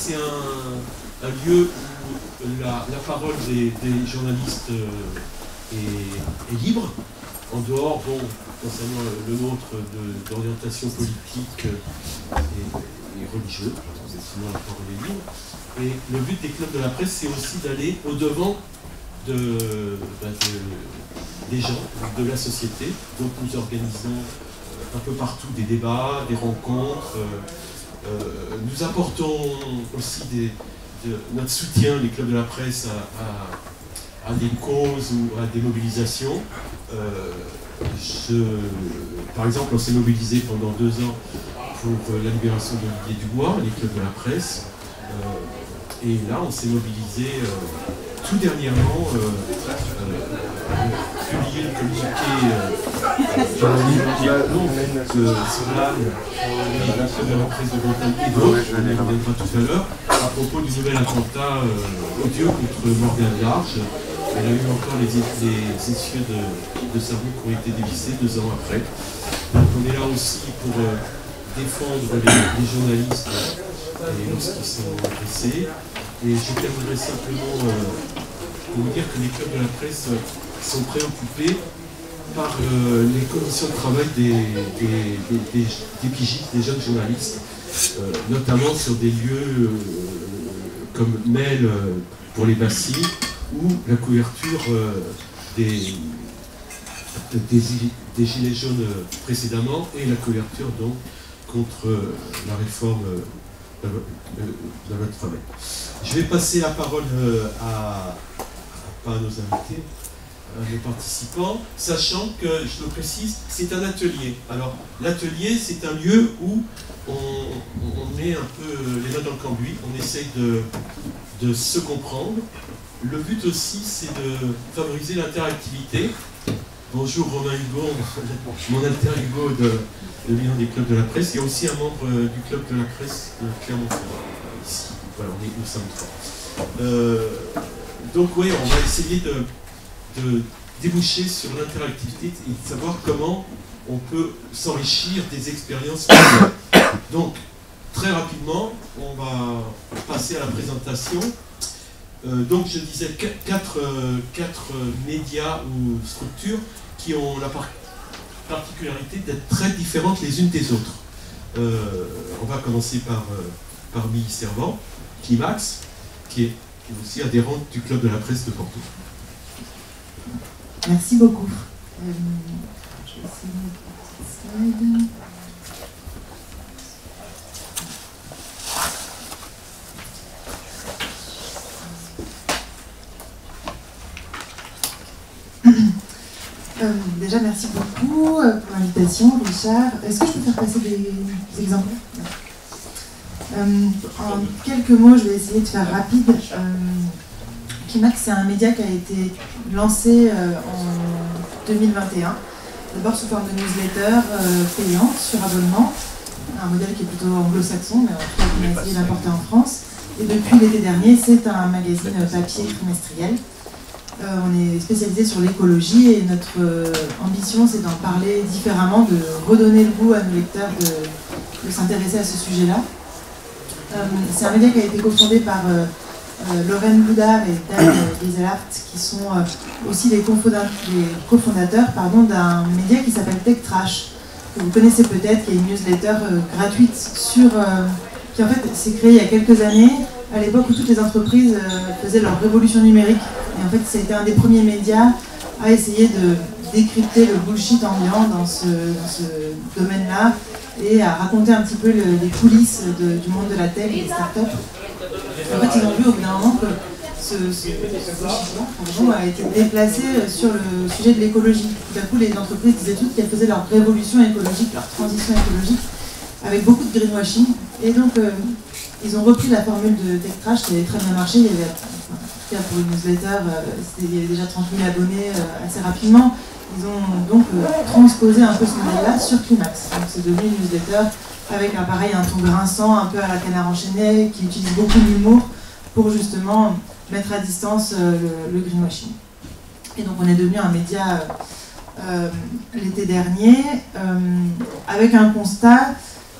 c'est un lieu où la parole des journalistes est libre, en dehors, bon, concernant le nôtre, d'orientation politique et religieuse, sinon la parole est libre. Et le but des clubs de la presse, c'est aussi d'aller au-devant des gens, de la société. Donc nous organisons un peu partout des débats, des rencontres. Nous apportons aussi notre soutien, les clubs de la presse, à des causes ou à des mobilisations. Par exemple, on s'est mobilisé pendant 2 ans pour la libération d'Olivier Dubois, les clubs de la presse. Et là, on s'est mobilisé tout dernièrement, publier le communiqué de la presse de Bretagne et d'autres, on y reviendra tout à l'heure, à propos du nouvel attentat odieux contre Morgane Large. Elle a eu encore les essieux de cerveau qui ont été dévissés 2 ans après. Donc on est là aussi pour défendre les journalistes lorsqu'ils sont agressés. Et je terminerai simplement pour vous dire que les clubs de la presse sont préoccupés par les conditions de travail des pigistes, des jeunes journalistes, notamment sur des lieux comme Mel pour les bassines, ou la couverture des Gilets jaunes précédemment, et la couverture donc contre la réforme de la loi de travail. Je vais passer la parole pas à nos invités, à nos participants, sachant que, je le précise, c'est un atelier. Alors, l'atelier, c'est un lieu où on met un peu les mains dans le cambouis, on essaye de se comprendre. Le but aussi, c'est de favoriser l'interactivité. Bonjour Romain Hugo, mon alter Hugo de l'Union des clubs de la presse. Il y a aussi un membre du club de la presse de Clermont-Ferrand, ici. Voilà, nous sommes 3. Donc oui, on va essayer de déboucher sur l'interactivité et de savoir comment on peut s'enrichir des expériences. Donc, très rapidement, on va passer à la présentation. Donc je disais 4 médias ou structures qui ont la particularité d'être très différentes les unes des autres. On va commencer par Milly Servan, Climax, qui est aussi adhérente du Club de la presse de Porto. Merci beaucoup. Je vais essayer une petite slide. Déjà, merci beaucoup pour l'invitation, Richard. Est-ce que je peux faire passer des exemples? En quelques mots, je vais essayer de faire rapide. Climax, c'est un média qui a été lancé en 2021, d'abord sous forme de newsletter payante sur abonnement, un modèle qui est plutôt anglo-saxon, mais en tout cas qui a essayé d'importer en France. Et depuis l'été dernier, c'est un magazine papier trimestriel. On est spécialisé sur l'écologie et notre ambition, c'est d'en parler différemment, de redonner le goût à nos lecteurs de s'intéresser à ce sujet-là. C'est un média qui a été cofondé par Lorraine Boudard et Dan Gieselhardt, qui sont aussi les cofondateurs d'un média qui s'appelle Tech Trash, que vous connaissez peut-être, qui est une newsletter gratuite qui en fait s'est créée il y a quelques années, à l'époque où toutes les entreprises faisaient leur révolution numérique. Et en fait, c'était un des premiers médias à essayer de décrypter le bullshit ambiant dans ce domaine-là et à raconter un petit peu les coulisses du monde de la tech et des startups. En fait, ils ont vu au bout d'un moment que ce bullshit-là a été déplacé sur le sujet de l'écologie. Tout à coup, les entreprises disaient toutes qu'elles faisaient leur révolution écologique, leur transition écologique, avec beaucoup de greenwashing. Et donc, ils ont repris la formule de Tech Trash qui avait très bien marché. Il y avait, en tout cas pour une newsletter, il y avait déjà 30 000 abonnés assez rapidement. Ils ont donc transposé un peu ce modèle-là sur Climax. Donc c'est devenu une newsletter avec un ton grinçant, un peu à la Canard enchaîné, qui utilise beaucoup d'humour pour justement mettre à distance le greenwashing. Et donc on est devenu un média l'été dernier avec un constat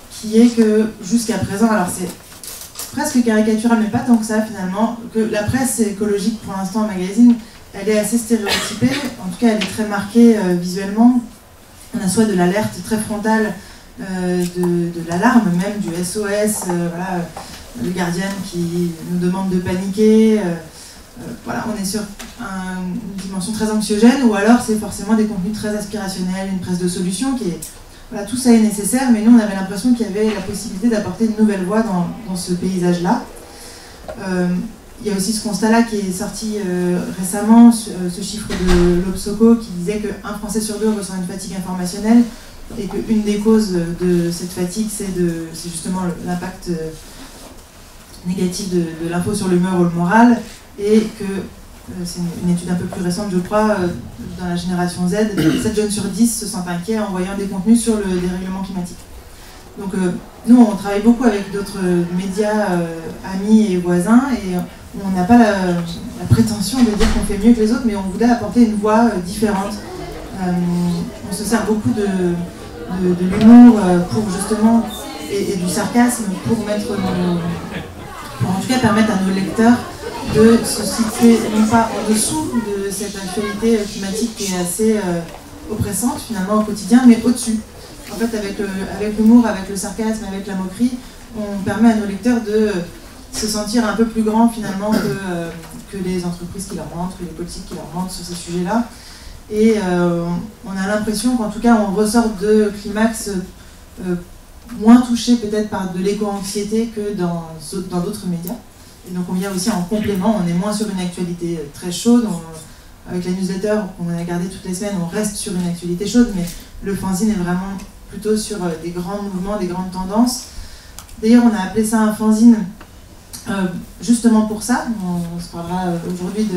qui est que jusqu'à présent, alors presque caricaturale, mais pas tant que ça finalement, que la presse écologique pour l'instant en magazine, elle est assez stéréotypée, en tout cas elle est très marquée visuellement. On a soit de l'alerte très frontale, de l'alarme même, du SOS, voilà, le Guardian qui nous demande de paniquer, voilà, on est sur une dimension très anxiogène, ou alors c'est forcément des contenus très aspirationnels, une presse de solution qui est... Voilà, tout ça est nécessaire, mais nous on avait l'impression qu'il y avait la possibilité d'apporter une nouvelle voie dans ce paysage-là. Il y a aussi ce constat-là qui est sorti récemment, ce chiffre de l'Obsoco qui disait qu'un Français sur deux ressent une fatigue informationnelle et qu'une des causes de cette fatigue, c'est justement l'impact négatif de l'info sur l'humeur ou le moral, et que c'est une étude un peu plus récente, je crois, dans la génération Z, 7 jeunes sur 10 se sentent inquiets en voyant des contenus sur le dérèglement climatique. Donc nous, on travaille beaucoup avec d'autres médias amis et voisins, et on n'a pas la prétention de dire qu'on fait mieux que les autres, mais on voulait apporter une voix différente. On se sert beaucoup de l'humour pour justement, et du sarcasme pour en tout cas permettre à nos lecteurs de se situer non pas en dessous de cette actualité climatique qui est assez oppressante finalement au quotidien, mais au-dessus. En fait, avec l'humour, avec le sarcasme, avec la moquerie, on permet à nos lecteurs de se sentir un peu plus grands finalement que les entreprises qui leur mentent, que les politiques qui leur mentent sur ces sujets-là. Et on a l'impression qu'en tout cas on ressort de Climax moins touché peut-être par de l'éco-anxiété que dans d'autres médias. Et donc on vient aussi en complément, on est moins sur une actualité très chaude. Avec la newsletter qu'on a gardée toutes les semaines, on reste sur une actualité chaude, mais le fanzine est vraiment plutôt sur des grands mouvements, des grandes tendances. D'ailleurs, on a appelé ça un fanzine justement pour ça. On se parlera aujourd'hui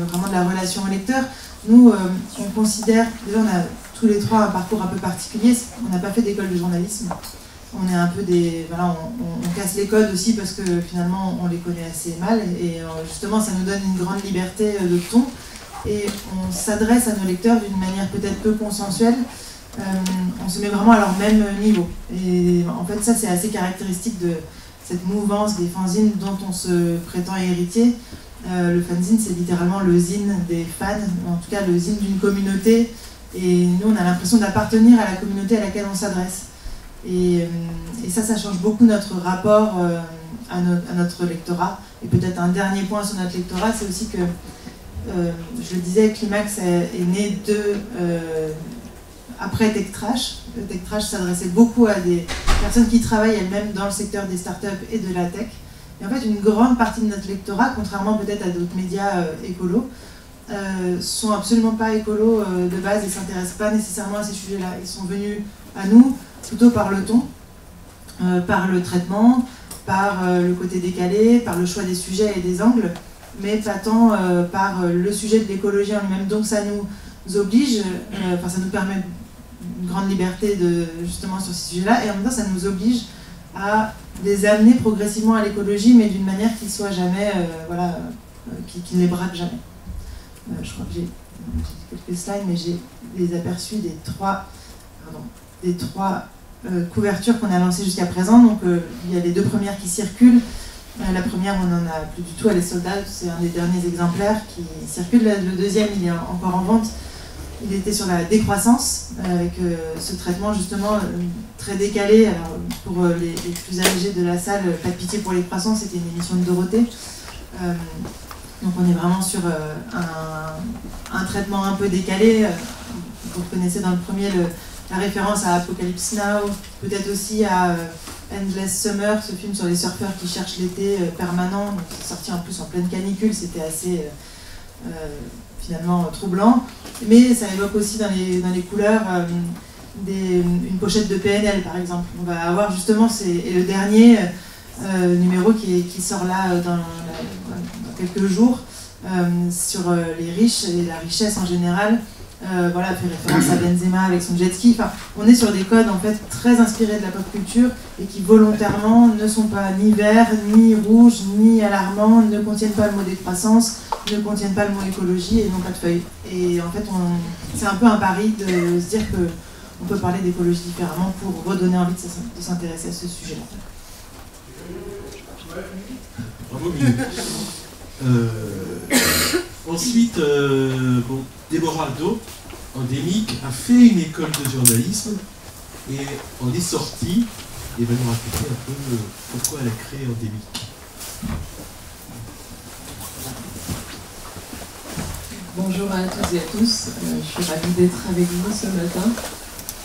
vraiment de la relation au lecteur. Nous, on considère, déjà on a tous les trois un parcours un peu particulier, on n'a pas fait d'école de journalisme. On est un peu des... Voilà, on casse les codes aussi parce que finalement on les connaît assez mal, et justement ça nous donne une grande liberté de ton. Et on s'adresse à nos lecteurs d'une manière peut-être peu consensuelle. On se met vraiment à leur même niveau. Et en fait, ça, c'est assez caractéristique de cette mouvance des fanzines dont on se prétend héritier. Le fanzine, c'est littéralement le zine des fans, en tout cas le zine d'une communauté. Et nous, on a l'impression d'appartenir à la communauté à laquelle on s'adresse. Et ça change beaucoup notre rapport à notre lectorat. Et peut-être un dernier point sur notre lectorat, c'est aussi que je le disais, Climax est né après Tech Trash. Tech Trash s'adressait beaucoup à des personnes qui travaillent elles-mêmes dans le secteur des startups et de la tech. Et en fait, une grande partie de notre lectorat, contrairement peut-être à d'autres médias écolos, sont absolument pas écolos de base et ne s'intéressent pas nécessairement à ces sujets-là. Ils sont venus à nous plutôt par le ton, par le traitement, par le côté décalé, par le choix des sujets et des angles, mais pas tant par le sujet de l'écologie en lui-même. Donc ça nous oblige, ça nous permet une grande liberté justement sur ces sujets-là, et en même temps ça nous oblige à les amener progressivement à l'écologie, mais d'une manière qui soit jamais, qui ne les braque jamais. Je crois que j'ai quelques slides, mais j'ai les aperçus des trois couvertures qu'on a lancées jusqu'à présent. Donc il y a les deux premières qui circulent. La première, on n'en a plus du tout, elle est sold out, c'est un des derniers exemplaires qui circule. Le deuxième, il est encore en vente. Il était sur la décroissance, avec ce traitement justement très décalé. Alors, pour les plus âgés de la salle, pas de pitié pour les croissants, c'était une émission de Dorothée. Donc on est vraiment sur un traitement un peu décalé. Vous connaissez dans le premier la référence à Apocalypse Now, peut-être aussi à Endless Summer, ce film sur les surfeurs qui cherchent l'été permanent. Donc, c'est sorti en plus en pleine canicule, c'était assez finalement troublant. Mais ça évoque aussi dans les couleurs une pochette de PNL par exemple. On va avoir justement, et le dernier numéro qui sort là dans quelques jours, sur les riches et la richesse en général. Fait référence à Benzema avec son jet ski. Enfin, on est sur des codes en fait très inspirés de la pop culture et qui volontairement ne sont pas ni verts, ni rouges, ni alarmants, ne contiennent pas le mot décroissance, ne contiennent pas le mot écologie et n'ont pas de feuilles. Et en fait, c'est un peu un pari de se dire qu'on peut parler d'écologie différemment pour redonner envie de s'intéresser à ce sujet-là. Bravo, ensuite, bon, Déborah Aldo, endémique, a fait une école de journalisme et en est sortie et va nous raconter un peu pourquoi elle a créé Endémique. Bonjour à toutes et à tous, je suis ravie d'être avec vous ce matin.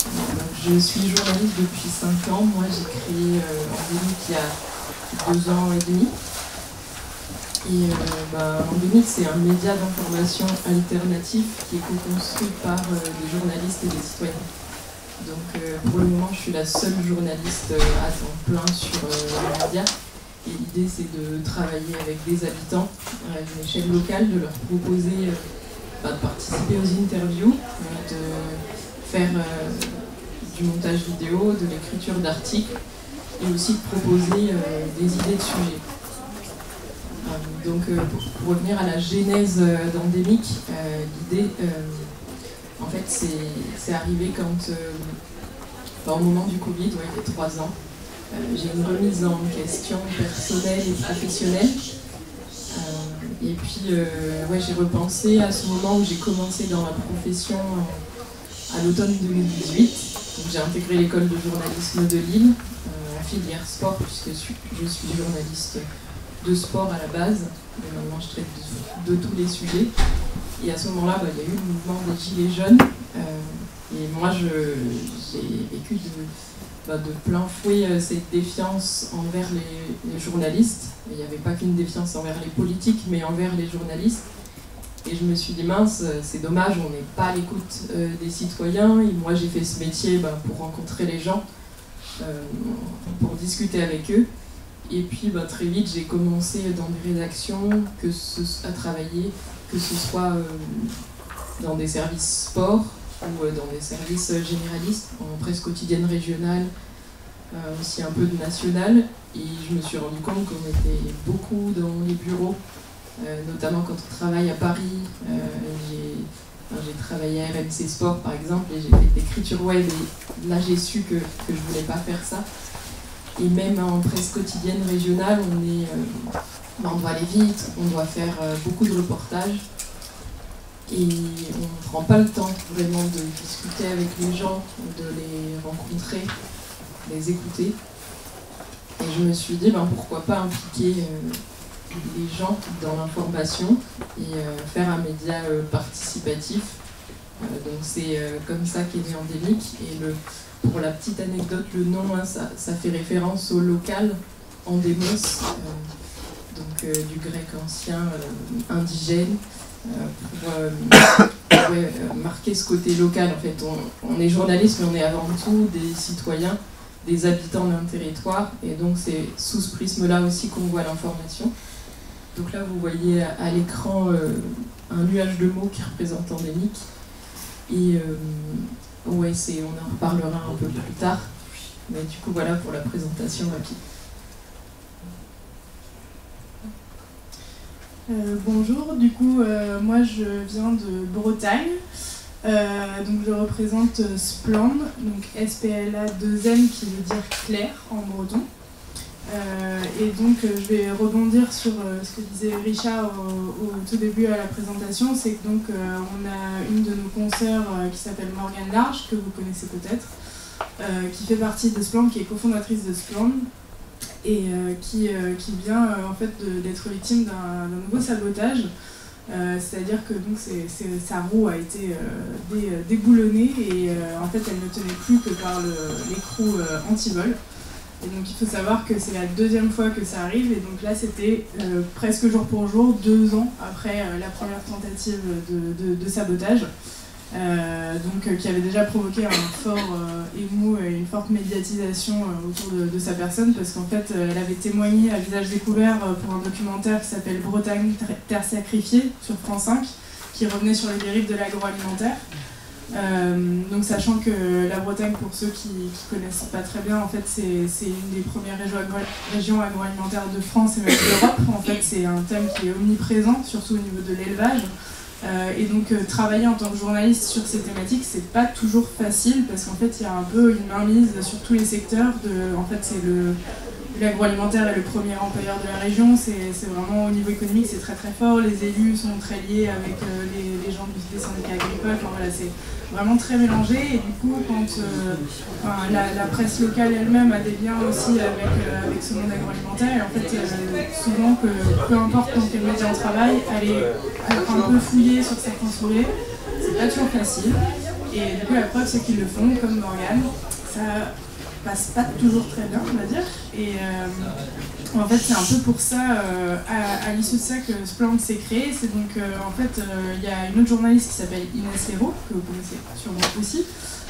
Donc, je suis journaliste depuis 5 ans, moi j'ai créé Endémique il y a 2 ans et demi. Et Endémique, c'est un média d'information alternatif qui est co-construit par des journalistes et des citoyens. Donc pour le moment, je suis la seule journaliste à temps plein sur le média. Et l'idée, c'est de travailler avec des habitants à une échelle locale, de leur proposer de participer aux interviews, de faire du montage vidéo, de l'écriture d'articles et aussi de proposer des idées de sujets. Donc pour revenir à la genèse d'Endémique, l'idée, en fait, c'est arrivé quand, au moment du Covid, il y a 3 ans, j'ai une remise en question personnelle et professionnelle. Et puis, j'ai repensé à ce moment où j'ai commencé dans ma profession à l'automne 2018. J'ai intégré l'école de journalisme de Lille, en filière sport, puisque je suis journaliste de sport à la base. Et maintenant, je traite de tous les sujets. Et à ce moment-là, il y a eu le mouvement des Gilets jaunes. Et moi, j'ai vécu de plein fouet cette défiance envers les journalistes. Il n'y avait pas qu'une défiance envers les politiques, mais envers les journalistes. Et je me suis dit, mince, c'est dommage, on n'est pas à l'écoute des citoyens. Et moi, j'ai fait ce métier pour rencontrer les gens, pour discuter avec eux. Et puis, très vite, j'ai commencé dans des rédactions à travailler, que ce soit dans des services sport ou dans des services généralistes, en presse quotidienne régionale, aussi un peu de national. Et je me suis rendu compte qu'on était beaucoup dans les bureaux, notamment quand on travaille à Paris. J'ai travaillé à RMC Sport par exemple, et j'ai fait de l'écriture web, et là j'ai su que je ne voulais pas faire ça. Et même en presse quotidienne régionale, on doit aller vite, on doit faire beaucoup de reportages. Et on ne prend pas le temps vraiment de discuter avec les gens, de les rencontrer, les écouter. Et je me suis dit, pourquoi pas impliquer les gens dans l'information et faire un média participatif. Donc c'est comme ça qu'est né Endémique. Et pour la petite anecdote, le nom, ça fait référence au local Endemos, du grec ancien indigène. Pour marquer ce côté local. En fait, on est journaliste, mais on est avant tout des citoyens, des habitants d'un territoire, et donc c'est sous ce prisme-là aussi qu'on voit l'information. Donc là, vous voyez à l'écran un nuage de mots qui représente Endémique, et on en reparlera un peu plus tard, mais du coup voilà pour la présentation rapide. Bonjour, du coup moi je viens de Bretagne, donc je représente Spland, donc SPLA2N qui veut dire clair en breton. Et donc je vais rebondir sur ce que disait Richard au tout début à la présentation, c'est que donc on a une de nos consoeurs qui s'appelle Morgane Large, que vous connaissez peut-être, qui fait partie de Spland, qui est cofondatrice de Spland, et qui vient en fait d'être victime d'un nouveau sabotage, c'est-à-dire que donc sa roue a été déboulonnée et en fait elle ne tenait plus que par l'écrou anti-vol. Et donc il faut savoir que c'est la 2e fois que ça arrive, et donc là c'était presque jour pour jour, 2 ans après la première tentative de sabotage. Qui avait déjà provoqué un fort émoi et une forte médiatisation autour de sa personne, parce qu'en fait elle avait témoigné à visage découvert pour un documentaire qui s'appelle Bretagne, terre sacrifiée sur France 5, qui revenait sur les dérives de l'agroalimentaire. Donc sachant que la Bretagne, pour ceux qui connaissent pas très bien, en fait c'est une des premières régions agroalimentaires de France et même d'Europe. En fait c'est un thème qui est omniprésent, surtout au niveau de l'élevage. Et donc travailler en tant que journaliste sur ces thématiques, c'est pas toujours facile, parce qu'en fait il y a un peu une mainmise sur tous les secteurs. En fait c'est l'agroalimentaire est le premier employeur de la région, c'est vraiment au niveau économique, c'est très très fort. Les élus sont très liés avec les gens des syndicats agricoles. Enfin, voilà, c'est vraiment très mélangé. Et du coup, quand la presse locale elle-même a des liens aussi avec ce monde agroalimentaire, et en fait, souvent, peu importe dans quel média on travaille, aller un peu fouiller sur certains sujets, c'est pas toujours facile. Et du coup, la preuve, c'est qu'ils le font, comme Morgane. Ça passe pas toujours très bien, on va dire. Et en fait, c'est un peu pour ça, à l'issue de ça, que Splend s'est créé. C'est donc, en fait, il y a une autre journaliste qui s'appelle Inès Hérault, que vous connaissez sûrement aussi,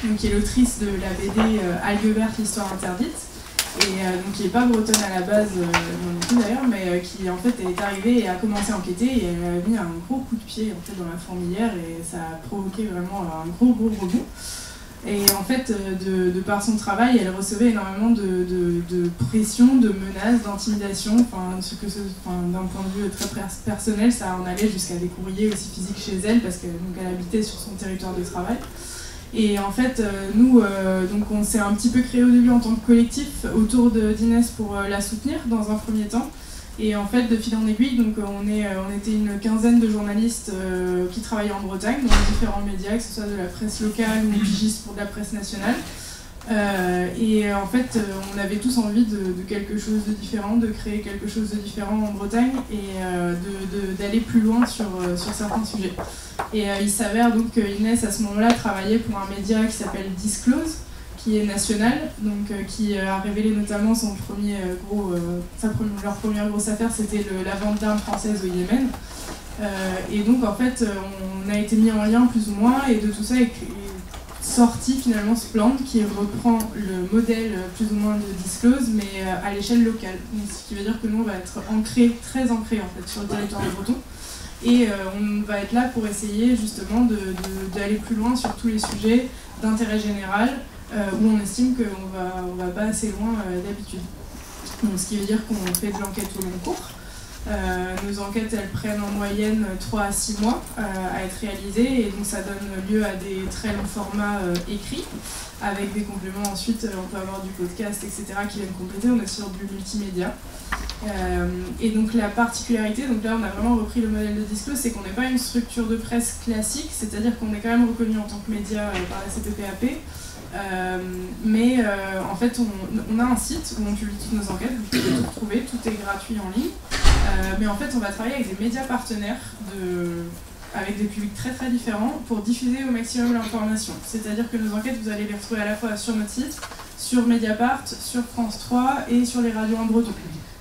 donc, qui est l'autrice de la BD Algues vertes, l'histoire interdite. Et donc, qui n'est pas bretonne à la base, non plus d'ailleurs, mais qui en fait est arrivée et a commencé à enquêter et elle a mis un gros coup de pied en fait, dans la fourmilière et ça a provoqué vraiment un gros rebond. Et en fait, de par son travail, elle recevait énormément de pression, de menaces, d'intimidation. D'un point de vue très personnel, ça en allait jusqu'à des courriers aussi physiques chez elle parce qu'elle habitait sur son territoire de travail. Et en fait, nous, donc on s'est un petit peu créé au début en tant que collectif autour d'Inès pour la soutenir dans un premier temps. Et en fait, de fil en aiguille, donc on était une quinzaine de journalistes qui travaillaient en Bretagne dans les différents médias, que ce soit de la presse locale ou pigistes pour de la presse nationale. Et en fait, on avait tous envie de quelque chose de différent, de créer quelque chose de différent en Bretagne et d'aller plus loin sur certains sujets. Et il s'avère donc que Inès, à ce moment-là, travaillait pour un média qui s'appelle Disclose, qui est national, donc qui a révélé notamment leur première grosse affaire, c'était la vente d'armes françaises au Yémen. Et donc en fait, on a été mis en lien plus ou moins, et de tout ça est sorti finalement Splend, qui reprend le modèle plus ou moins de Disclose, mais à l'échelle locale. Donc, ce qui veut dire que nous, on va être très ancré en fait, sur le territoire breton. Et on va être là pour essayer justement d'aller plus loin sur tous les sujets d'intérêt général, où on estime qu'on va pas assez loin d'habitude. Donc, ce qui veut dire qu'on fait de l'enquête au long cours. Nos enquêtes, elles prennent en moyenne 3 à 6 mois à être réalisées, et donc ça donne lieu à des très longs formats écrits, avec des compléments ensuite, on peut avoir du podcast, etc. qui viennent compléter, on est sur du multimédia. Et donc la particularité, donc là on a vraiment repris le modèle de Disclose, c'est qu'on n'est pas une structure de presse classique, c'est-à-dire qu'on est quand même reconnu en tant que média par la CPPAP, mais en fait on a un site où on publie toutes nos enquêtes, vous pouvez tout retrouver, tout est gratuit en ligne, mais en fait on va travailler avec des médias partenaires avec des publics très très différents pour diffuser au maximum l'information. C'est-à-dire que nos enquêtes, vous allez les retrouver à la fois sur notre site, sur Mediapart, sur France 3 et sur les radios en breton.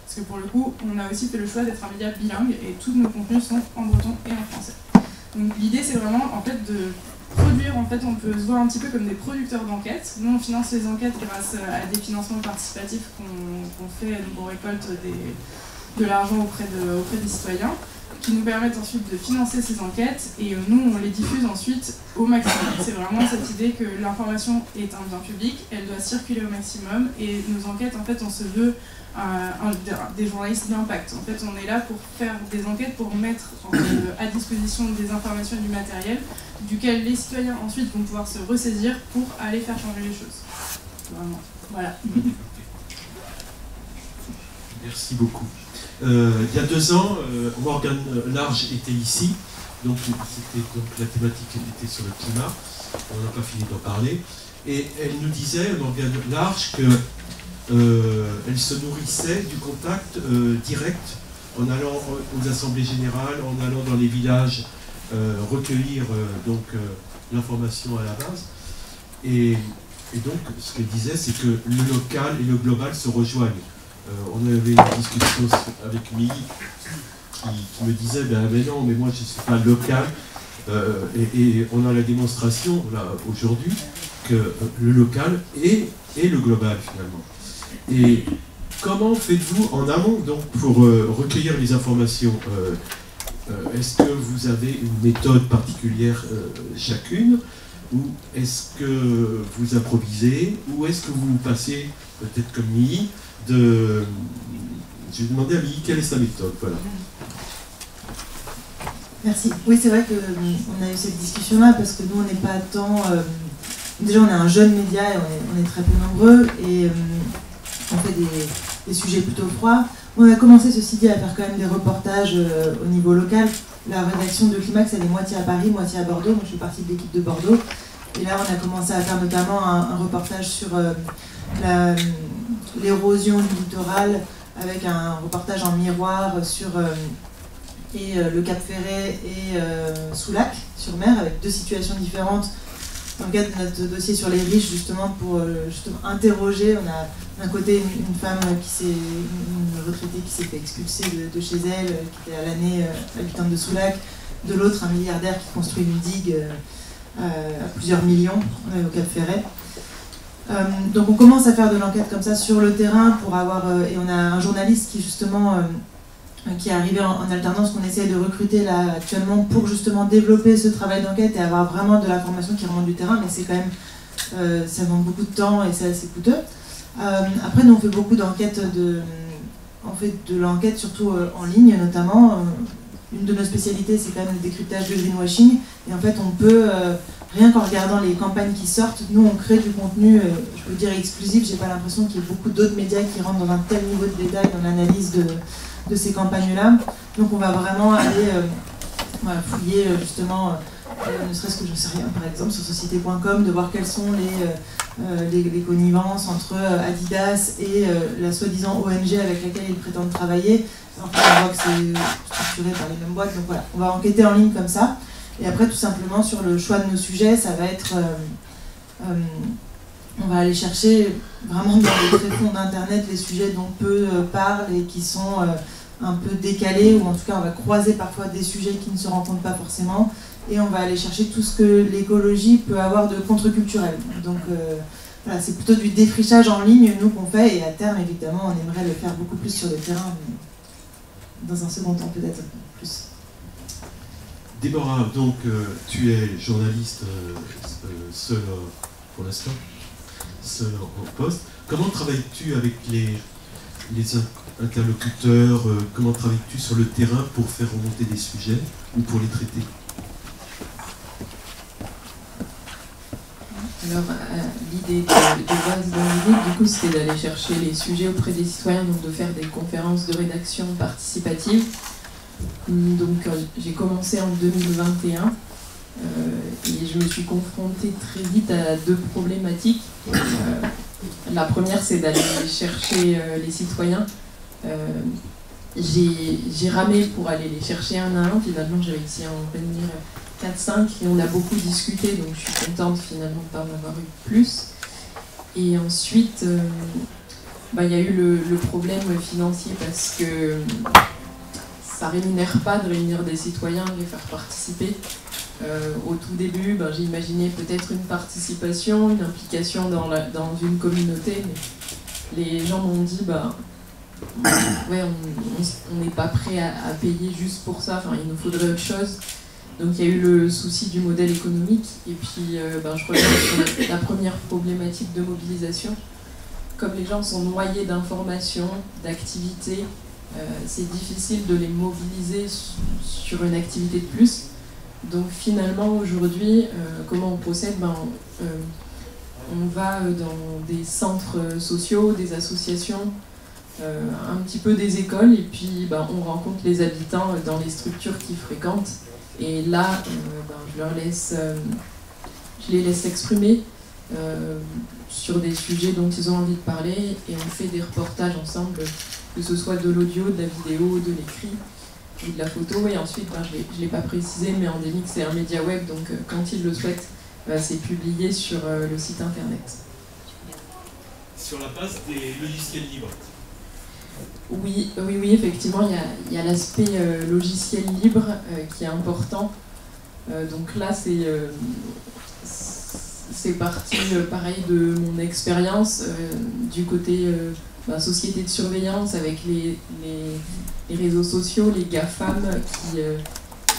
Parce que pour le coup, on a aussi fait le choix d'être un média bilingue et tous nos contenus sont en breton et en français. Donc l'idée c'est vraiment en fait de produire, en fait on peut se voir un petit peu comme des producteurs d'enquêtes. Nous on finance les enquêtes grâce à des financements participatifs qu'on fait, donc on récolte de l'argent auprès des citoyens, qui nous permettent ensuite de financer ces enquêtes, et nous on les diffuse ensuite au maximum. C'est vraiment cette idée que l'information est un bien public, elle doit circuler au maximum, et nos enquêtes, en fait on se veut des journalistes d'impact. En fait on est là pour faire des enquêtes, pour mettre à disposition des informations et du matériel, duquel les citoyens ensuite vont pouvoir se ressaisir pour aller faire changer les choses. Vraiment. Voilà. Merci beaucoup. Il y a 2 ans, Morgane Large était ici, donc la thématique était sur le climat, on n'a pas fini d'en parler, et elle nous disait, Morgane Large, qu'elle se nourrissait du contact direct en allant aux assemblées générales, en allant dans les villages recueillir l'information à la base, et donc ce qu'elle disait, c'est que le local et le global se rejoignent. On avait une discussion avec Milly qui me disait mais non, mais moi je ne suis pas local, et on a la démonstration là aujourd'hui que le local est le global finalement. Et comment faites-vous en amont donc pour recueillir les informations? Est-ce que vous avez une méthode particulière chacune, ou est-ce que vous improvisez, ou est-ce que vous passez peut-être comme Milly je vais demander à Milly quelle est sa méthode, voilà. Merci. Oui, c'est vrai qu'on a eu cette discussion-là parce que nous, on n'est pas tant... déjà, on est un jeune média et on est très peu nombreux, et on fait des sujets plutôt froids. On a commencé, ceci dit, à faire quand même des reportages au niveau local. La rédaction de Climax, elle est moitié à Paris, moitié à Bordeaux. Moi, je fais partie de l'équipe de Bordeaux. Et là, on a commencé à faire notamment un reportage sur l'érosion du littoral, avec un reportage en miroir sur le Cap Ferret et Soulac, sur mer, avec 2 situations différentes. Dans le cadre de notre dossier sur les riches, justement, pour justement interroger, on a d'un côté une femme une retraitée qui s'est fait expulser de chez elle, qui était à l'année habitante de Soulac, de l'autre un milliardaire qui construit une digue à plusieurs millions au Cap Ferret. Donc on commence à faire de l'enquête comme ça sur le terrain pour avoir et on a un journaliste qui justement qui est arrivé en alternance qu'on essaie de recruter là actuellement pour justement développer ce travail d'enquête et avoir vraiment de l'information qui remonte du terrain, mais c'est quand même ça demande beaucoup de temps et c'est assez coûteux. Après nous on fait beaucoup d'enquêtes on fait de l'enquête surtout en ligne notamment. Une de nos spécialités c'est quand même le décryptage de greenwashing et en fait on peut rien qu'en regardant les campagnes qui sortent, nous on crée du contenu, je peux dire exclusif, j'ai pas l'impression qu'il y ait beaucoup d'autres médias qui rentrent dans un tel niveau de détail dans l'analyse de ces campagnes-là. Donc on va vraiment aller fouiller justement, ne serait-ce que je ne sais rien, par exemple sur société.com, de voir quelles sont les connivences entre Adidas et la soi-disant ONG avec laquelle ils prétendent travailler. Alors on voit que c'est structuré par les mêmes boîtes, donc voilà, on va enquêter en ligne comme ça. Et après, tout simplement, sur le choix de nos sujets, ça va être... on va aller chercher vraiment dans les tréfonds d'Internet les sujets dont peu parlent et qui sont un peu décalés, ou en tout cas, on va croiser parfois des sujets qui ne se rencontrent pas forcément. Et on va aller chercher tout ce que l'écologie peut avoir de contre-culturel. Donc voilà, c'est plutôt du défrichage en ligne, nous, qu'on fait. Et à terme, évidemment, on aimerait le faire beaucoup plus sur le terrain. Mais dans un second temps, peut-être plus. Déborah, donc tu es journaliste seule pour l'instant, seule en poste. Comment travailles-tu avec les interlocuteurs, comment travailles-tu sur le terrain pour faire remonter des sujets ou pour les traiter? Alors, l'idée de base dans l'idée, du coup, c'était d'aller chercher les sujets auprès des citoyens, donc de faire des conférences de rédaction participatives. Donc j'ai commencé en 2021 et je me suis confrontée très vite à 2 problématiques. La première, c'est d'aller chercher les citoyens. J'ai ramé pour aller les chercher un à un, finalement j'ai réussi à en réunir 4-5 et on a beaucoup discuté, donc je suis contente finalement de ne pas en avoir eu plus. Et ensuite, il y a eu le problème financier parce que ça ne rémunère pas de réunir des citoyens, de les faire participer. Au tout début, j'ai imaginé peut-être une participation, une implication dans une communauté, mais les gens m'ont dit ouais, on n'est pas prêt à payer juste pour ça, il nous faudrait autre chose. Donc il y a eu le souci du modèle économique, et puis je reviens sur la première problématique de mobilisation. Comme les gens sont noyés d'informations, d'activités, c'est difficile de les mobiliser sur une activité de plus. Donc finalement aujourd'hui, comment on procède? On va dans des centres sociaux, des associations, un petit peu des écoles, et puis on rencontre les habitants dans les structures qu'ils fréquentent. Et là, je les laisse s'exprimer sur des sujets dont ils ont envie de parler, et on fait des reportages ensemble, que ce soit de l'audio, de la vidéo, de l'écrit ou de la photo. Et ensuite, je ne l'ai pas précisé, mais Endemic, c'est un média web, donc quand ils le souhaitent, c'est publié sur le site internet. Sur la base des logiciels libres. Oui, effectivement, il y a l'aspect logiciel libre qui est important. Donc là, c'est parti, pareil, de mon expérience du côté société de surveillance avec les réseaux sociaux, les GAFAM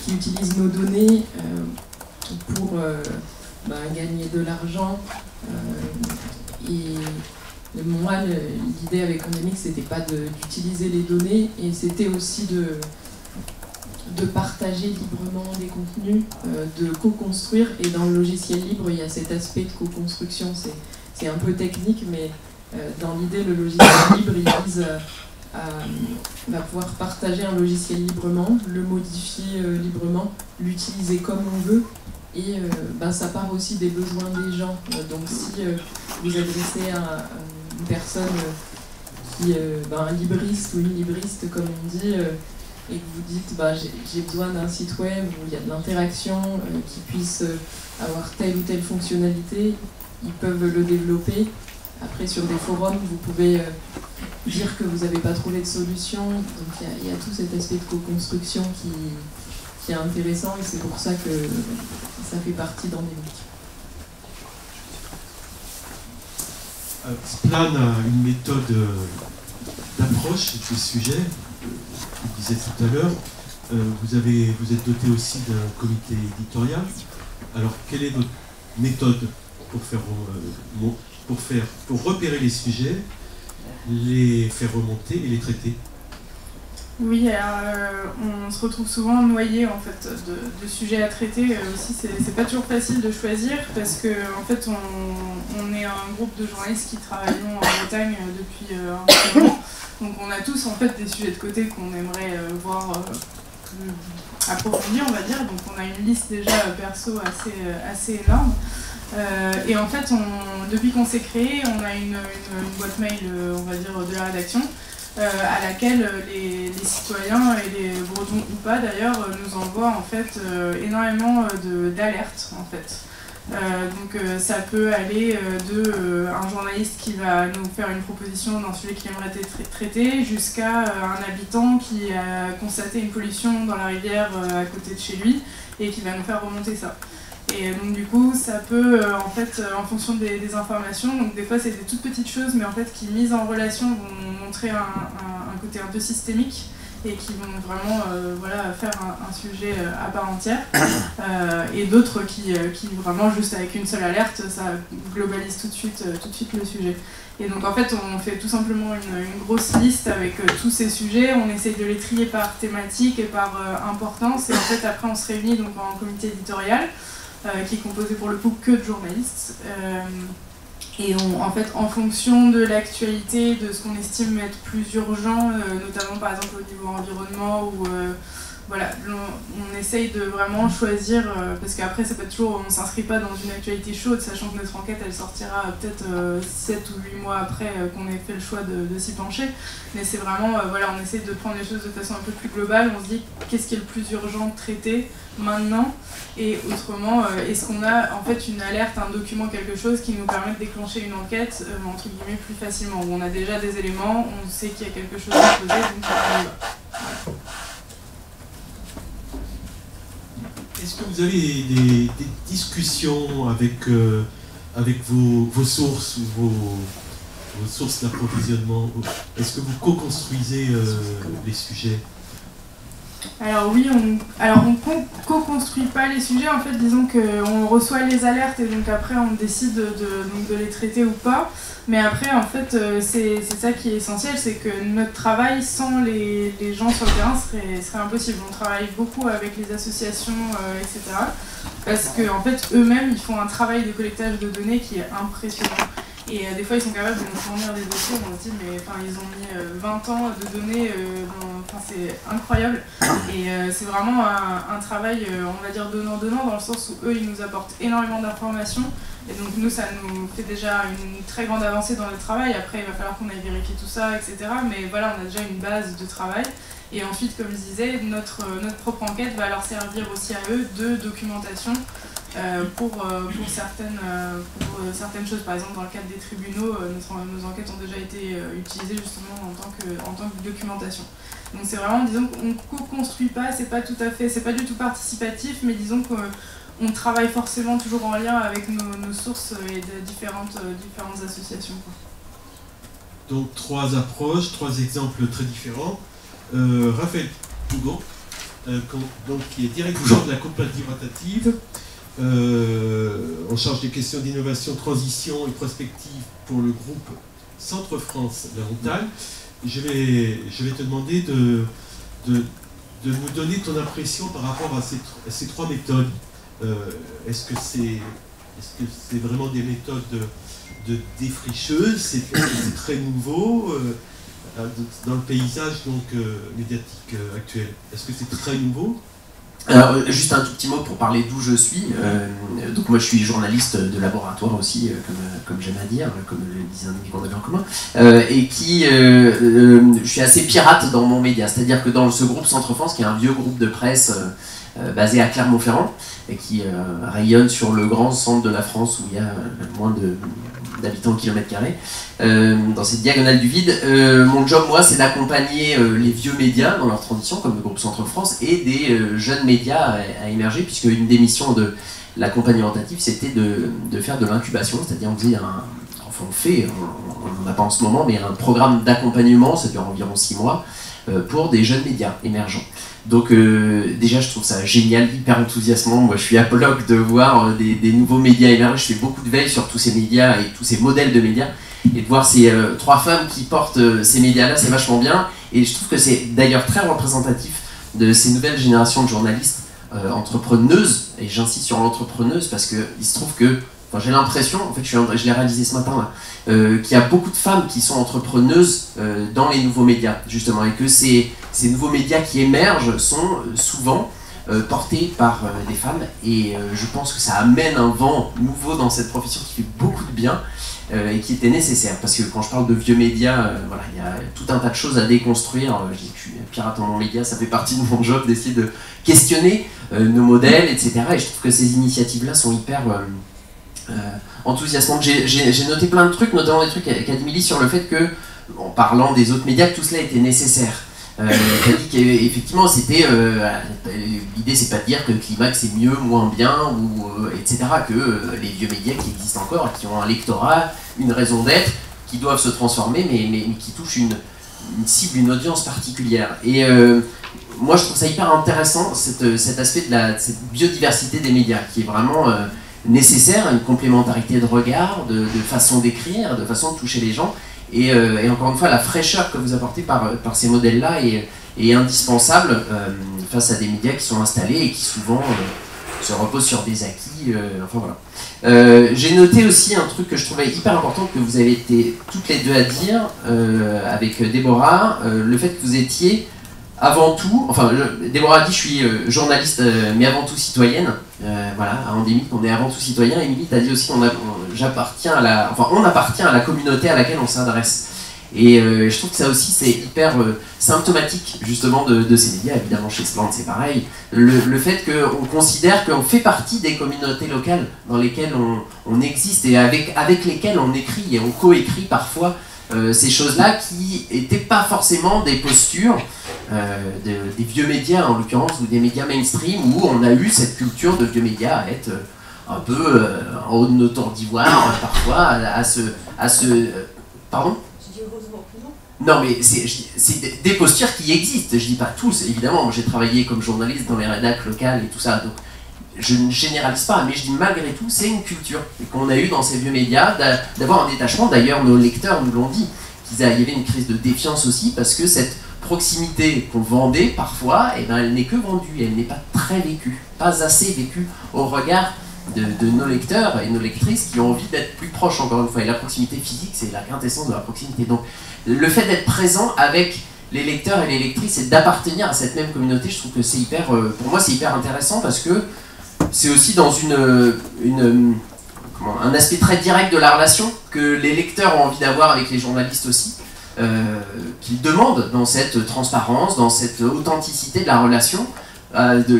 qui utilisent nos données pour gagner de l'argent. Et moi, l'idée avec Endemic, c'était pas d'utiliser les données, et c'était aussi de partager librement des contenus, de co-construire. Et dans le logiciel libre, il y a cet aspect de co-construction. C'est un peu technique, mais Dans l'idée, le logiciel libre, il vise à pouvoir partager un logiciel librement, le modifier librement, l'utiliser comme on veut. Et ça part aussi des besoins des gens. Donc si vous adressez à une personne qui un libriste ou une libriste comme on dit, et que vous dites j'ai besoin d'un site web où il y a de l'interaction, qui puisse avoir telle ou telle fonctionnalité, ils peuvent le développer. Après sur des forums, vous pouvez dire que vous n'avez pas trouvé de solution. Donc il y a tout cet aspect de co-construction qui est intéressant, et c'est pour ça que ça fait partie d'Endemic. Splan a une méthode d'approche des sujets, je disais tout à l'heure. Vous êtes doté aussi d'un comité éditorial. Alors, quelle est votre méthode pour repérer les sujets, les faire remonter et les traiter? Oui, alors, on se retrouve souvent noyé en fait de sujets à traiter. Aussi, c'est pas toujours facile de choisir parce que en fait, on est un groupe de journalistes qui travaillons en Bretagne depuis un petit moment. Donc, on a tous en fait des sujets de côté qu'on aimerait voir plus approfondis, on va dire. Donc, on a une liste déjà perso assez énorme. Et en fait, depuis qu'on s'est créé, on a une boîte mail, on va dire, de la rédaction. À laquelle les citoyens et les Bretons ou pas d'ailleurs nous envoient en fait énormément d'alertes en fait. Donc ça peut aller de un journaliste qui va nous faire une proposition d'un sujet qu'il aimerait être traité jusqu'à un habitant qui a constaté une pollution dans la rivière à côté de chez lui et qui va nous faire remonter ça. Et donc du coup, ça peut, en fait, en fonction des informations, donc des fois c'est des toutes petites choses, mais en fait qui mises en relation vont montrer un côté un peu systémique et qui vont vraiment faire un sujet à part entière. Et d'autres qui vraiment, juste avec une seule alerte, ça globalise tout de suite le sujet. Et donc en fait, on fait tout simplement une grosse liste avec tous ces sujets, on essaye de les trier par thématique et par importance, et en fait après on se réunit donc en comité éditorial, qui est composé pour le coup que de journalistes. Et en fait, en fonction de l'actualité, de ce qu'on estime être plus urgent, notamment par exemple au niveau environnement, ou on essaye de vraiment choisir, parce qu'après c'est pas toujours, on s'inscrit pas dans une actualité chaude, sachant que notre enquête elle sortira peut-être 7 ou 8 mois après qu'on ait fait le choix de s'y pencher. Mais c'est vraiment, on essaye de prendre les choses de façon un peu plus globale, on se dit qu'est-ce qui est le plus urgent de traiter maintenant, et autrement, est-ce qu'on a en fait une alerte, un document, quelque chose qui nous permet de déclencher une enquête entre guillemets plus facilement, où on a déjà des éléments, on sait qu'il y a quelque chose à poser, donc on y va. Est-ce que vous avez des discussions avec vos sources ou vos sources d'approvisionnement? Est-ce que vous co-construisez les sujets? Alors oui, on co-construit pas les sujets, en fait, disons qu'on reçoit les alertes et donc après on décide de les traiter ou pas. Mais après, en fait, c'est ça qui est essentiel, c'est que notre travail sans les gens sur le terrain serait impossible. On travaille beaucoup avec les associations, etc. Parce qu'en fait, eux-mêmes, ils font un travail de collectage de données qui est impressionnant. Et des fois, ils sont capables de nous fournir des dossiers, on se dit, mais ils ont mis 20 ans de données, c'est incroyable. Et c'est vraiment un travail, on va dire, donnant-donnant, dans le sens où eux, ils nous apportent énormément d'informations. Et donc nous, ça nous fait déjà une très grande avancée dans le travail. Après, il va falloir qu'on aille vérifier tout ça, etc. Mais voilà, on a déjà une base de travail. Et ensuite, comme je disais, notre propre enquête va leur servir aussi à eux de documentation pour certaines choses. Par exemple, dans le cadre des tribunaux, nos enquêtes ont déjà été utilisées justement en tant que documentation. Donc c'est vraiment, disons qu'on ne co-construit pas, c'est pas du tout participatif, mais disons qu'on travaille forcément toujours en lien avec nos sources et de différentes associations, quoi. Donc 3 approches, 3 exemples très différents. Raphaël Pougon, qui est directeur de la coopérative rotative, en charge des questions d'innovation, transition et prospective pour le groupe Centre France La Montagne. Je vais te demander de nous donner ton impression par rapport à ces 3 méthodes. Est-ce que c'est vraiment des méthodes de défricheuse, c'est très nouveau dans le paysage donc, médiatique actuel. Est-ce que c'est très nouveau? Alors, juste un tout petit mot pour parler d'où je suis. Donc moi je suis journaliste de laboratoire aussi, comme j'aime à dire, comme le disait un ami qu'on avait en commun, et je suis assez pirate dans mon média, c'est-à-dire que dans ce groupe Centre France, qui est un vieux groupe de presse basé à Clermont-Ferrand, et qui rayonne sur le grand centre de la France où il y a moins d'habitants au kilomètre carré, dans cette diagonale du vide. Mon job, moi, c'est d'accompagner les vieux médias dans leur transition, comme le groupe Centre France, et des jeunes médias à émerger, puisque une des missions de l'accompagnement natif, c'était de faire de l'incubation, c'est-à-dire on faisait on n'a pas en ce moment, mais un programme d'accompagnement, ça dure environ 6 mois, pour des jeunes médias émergents. Donc déjà je trouve ça génial, hyper enthousiasmant. Moi je suis apologue de voir des nouveaux médias émerger. Je fais beaucoup de veille sur tous ces médias et tous ces modèles de médias, et de voir ces 3 femmes qui portent ces médias-là, c'est vachement bien. Et je trouve que c'est d'ailleurs très représentatif de ces nouvelles générations de journalistes entrepreneuses, et j'insiste sur l'entrepreneuse parce que il se trouve que, enfin, j'ai l'impression, en fait je l'ai réalisé ce matin là, qu'il y a beaucoup de femmes qui sont entrepreneuses dans les nouveaux médias justement, et que ces nouveaux médias qui émergent sont souvent portés par des femmes, et je pense que ça amène un vent nouveau dans cette profession qui fait beaucoup de bien et qui était nécessaire, parce que quand je parle de vieux médias, voilà, il y a tout un tas de choses à déconstruire. Je dis que je suis pirate en mon média, ça fait partie de mon job d'essayer de questionner nos modèles, etc. Et je trouve que ces initiatives-là sont hyper enthousiasmantes. J'ai noté plein de trucs, notamment des trucs qu'a dit Milly sur le fait que, en parlant des autres médias, que tout cela était nécessaire. T'as dit qu'effectivement c'était l'idée, c'est pas de dire que le climat c'est mieux, moins bien, ou etc., que les vieux médias qui existent encore, qui ont un lectorat, une raison d'être, qui doivent se transformer, mais qui touchent une cible, une audience particulière. Et moi je trouve ça hyper intéressant, cet aspect de cette biodiversité des médias, qui est vraiment nécessaire, une complémentarité de regard, de façon d'écrire, de façon de toucher les gens. Et encore une fois, la fraîcheur que vous apportez par ces modèles-là est indispensable face à des médias qui sont installés et qui souvent se reposent sur des acquis. Enfin voilà. J'ai noté aussi un truc que je trouvais hyper important, que vous avez été toutes les deux à dire avec Déborah, le fait que vous étiez avant tout, enfin Déborah a dit je suis journaliste mais avant tout citoyenne, voilà, à Endémique on est avant tout citoyen, et Émilie t'a dit aussi on appartient à la communauté à laquelle on s'adresse. Et je trouve que ça aussi c'est hyper symptomatique justement de ces médias. Évidemment chez Splend c'est pareil, le fait qu'on considère qu'on fait partie des communautés locales dans lesquelles on existe, et avec lesquelles on écrit et on coécrit parfois ces choses-là qui n'étaient pas forcément des postures des vieux médias en l'occurrence, ou des médias mainstream, où on a eu cette culture de vieux médias à être un peu en haut de nos tours d'ivoire parfois, à se pardon ? Non mais c'est des postures qui existent, je dis pas tous, évidemment, moi j'ai travaillé comme journaliste dans les rédacs locales et tout ça, donc je ne généralise pas, mais je dis malgré tout, c'est une culture qu'on a eue dans ces vieux médias, d'avoir un détachement. D'ailleurs nos lecteurs nous l'ont dit, qu'il y avait une crise de défiance aussi, parce que cette proximité qu'on vendait parfois, eh ben, elle n'est que vendue, elle n'est pas très vécue, pas assez vécue au regard de nos lecteurs et nos lectrices qui ont envie d'être plus proches, encore une fois. Et la proximité physique, c'est la quintessence de la proximité. Donc le fait d'être présent avec les lecteurs et les lectrices et d'appartenir à cette même communauté, je trouve que c'est hyper, pour moi c'est hyper intéressant, parce que c'est aussi dans un aspect très direct de la relation que les lecteurs ont envie d'avoir avec les journalistes aussi, qu'ils demandent dans cette transparence, dans cette authenticité de la relation,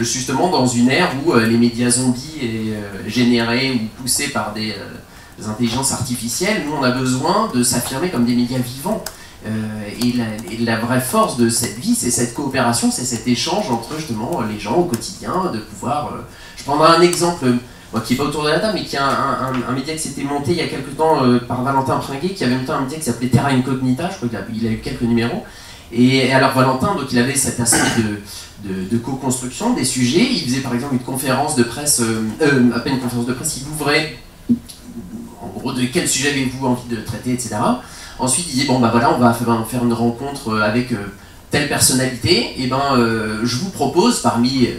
justement dans une ère où les médias zombies générés ou poussés par des intelligences artificielles, nous on a besoin de s'affirmer comme des médias vivants. Et la vraie force de cette vie, c'est cette coopération, c'est cet échange entre justement les gens au quotidien, de pouvoir... je prendrai un exemple, moi, qui n'est pas autour de la table, mais qui est un média qui s'était monté il y a quelques temps par Valentin Pringuet, qui avait monté un média qui s'appelait Terra Incognita, je crois qu'il a eu quelques numéros. Et alors Valentin, donc il avait cet aspect de co-construction des sujets. Il faisait par exemple une conférence de presse, à peine une conférence de presse, il ouvrait en gros de quel sujet avez-vous envie de traiter, etc. Ensuite il disait bon bah voilà, on va faire une rencontre avec telle personnalité, et ben je vous propose parmi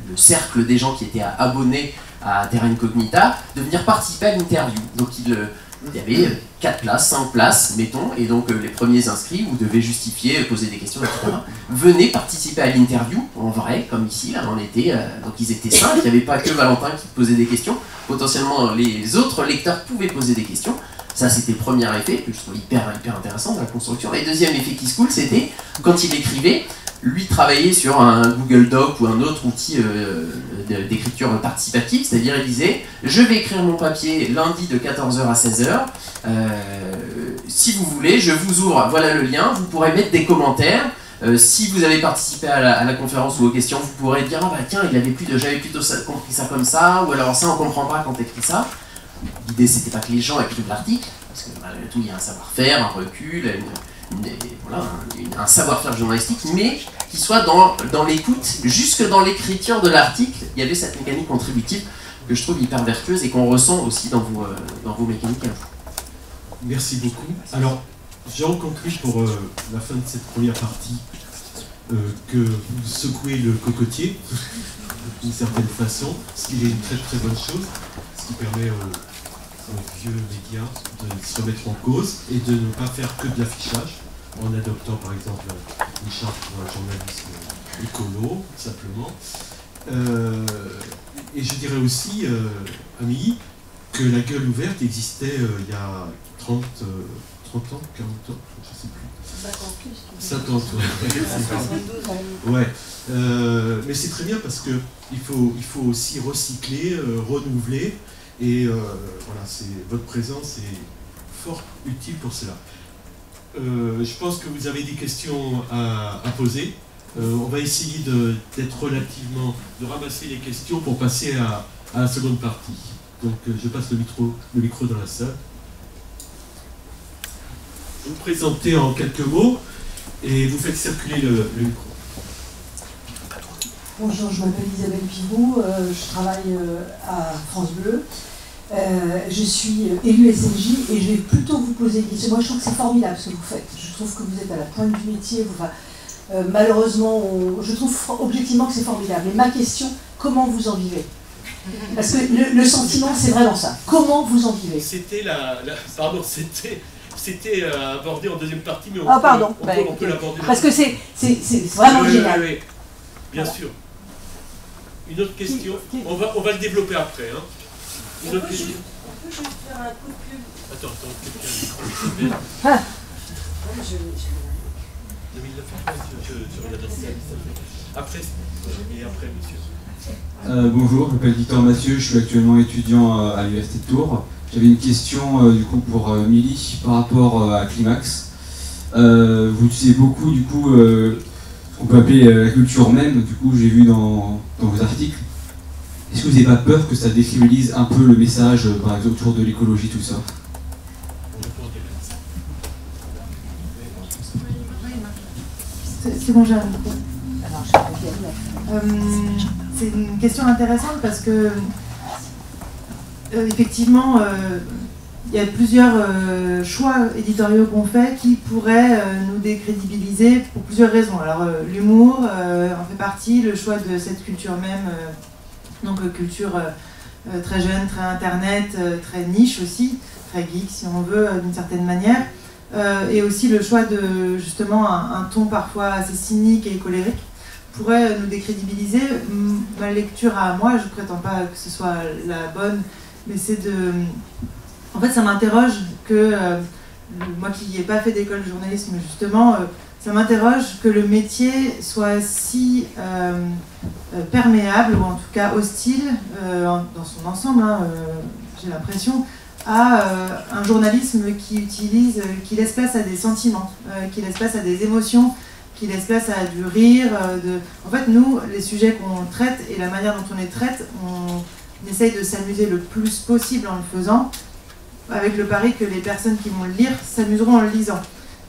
le cercle des gens qui étaient abonnés à Terra Incognita de venir participer à l'interview. Donc il y avait 4 places, 5 places, mettons, et donc les premiers inscrits, vous devez justifier, poser des questions, etc. Venez participer à l'interview, en vrai, comme ici, là, on était, donc ils étaient 5, il n'y avait pas que Valentin qui posait des questions, potentiellement les autres lecteurs pouvaient poser des questions. Ça, c'était le premier effet, que je trouve hyper intéressant de la construction. Et deuxième effet qui se coule, c'était, quand il écrivait, lui travaillait sur un Google Doc ou un autre outil d'écriture participative, c'est-à-dire il disait « Je vais écrire mon papier lundi de 14h à 16h, si vous voulez, je vous ouvre, voilà le lien, vous pourrez mettre des commentaires, si vous avez participé à la conférence ou aux questions, vous pourrez dire « Ah bah tiens, j'avais plutôt compris ça comme ça, ou alors ça on comprend pas quand t'écris ça ». L'idée c'était pas que les gens écrivent l'article, parce que malgré tout il y a un savoir-faire, un recul, un savoir-faire journalistique, mais qui soit dans l'écoute, jusque dans l'écriture de l'article, il y avait cette mécanique contributive que je trouve hyper vertueuse et qu'on ressent aussi dans vos mécaniques. Merci beaucoup. Alors, j'en conclus pour la fin de cette première partie que vous secouez le cocotier d'une certaine façon, ce qui est une très bonne chose, ce qui permet aux vieux médias de se remettre en cause et de ne pas faire que de l'affichage, en adoptant par exemple une charte pour un journalisme écolo, simplement. Et je dirais aussi, Amélie, que la gueule ouverte existait il y a 30 ans, 40 ans, je ne sais plus. 50 ans, ouais. Mais c'est très bien parce qu'il faut aussi recycler, renouveler, et voilà, votre présence est fort utile pour cela. Je pense que vous avez des questions à poser. On va essayer de ramasser les questions pour passer à la seconde partie. Donc je passe le micro dans la salle. Vous vous présentez en quelques mots et vous faites circuler le micro. Bonjour, je m'appelle Isabelle Pivot, je travaille à France Bleu. Je suis élue SNJ et je vais plutôt vous poser des questions. Moi, je trouve que c'est formidable ce que vous faites. Je trouve que vous êtes à la pointe du métier. Malheureusement, je trouve objectivement que c'est formidable. Mais ma question, comment vous en vivez? Parce que le sentiment, c'est vraiment ça. Comment vous en vivez? C'était c'était abordé en deuxième partie, mais on peut l'aborder. Parce que c'est vraiment génial. Oui. Bien sûr. Une autre question. On va le développer après. Hein. On peut juste faire un coup de pub. Attends, après, monsieur. Bonjour, je m'appelle Victor Mathieu, je suis actuellement étudiant à l'Université de Tours. J'avais une question du coup pour Milly par rapport à Climax. Vous utilisez beaucoup du coup ce qu'on peut appeler la culture même, du coup j'ai vu dans vos articles. Est-ce que vous n'avez pas peur que ça décrédibilise un peu le message, par exemple autour de l'écologie, tout ça? C'est bon, j'ai un micro. C'est une question intéressante parce que effectivement, il y a plusieurs choix éditoriaux qu'on fait qui pourraient nous décrédibiliser pour plusieurs raisons. Alors l'humour en fait partie, le choix de cette culture même, donc culture très jeune, très internet, très niche aussi, très geek si on veut d'une certaine manière. Et aussi le choix de justement un ton parfois assez cynique et colérique pourrait nous décrédibiliser. Ma lecture à moi, je ne prétends pas que ce soit la bonne, mais c'est de... En fait, ça m'interroge que, moi qui n'ai pas fait d'école de journalisme justement, ça m'interroge que le métier soit si perméable, ou en tout cas hostile, dans son ensemble, hein, j'ai l'impression, à un journalisme qui laisse place à des sentiments, qui laisse place à des émotions, qui laisse place à du rire. En fait, nous, les sujets qu'on traite et la manière dont on les traite, on essaye de s'amuser le plus possible en le faisant, avec le pari que les personnes qui vont le lire s'amuseront en le lisant.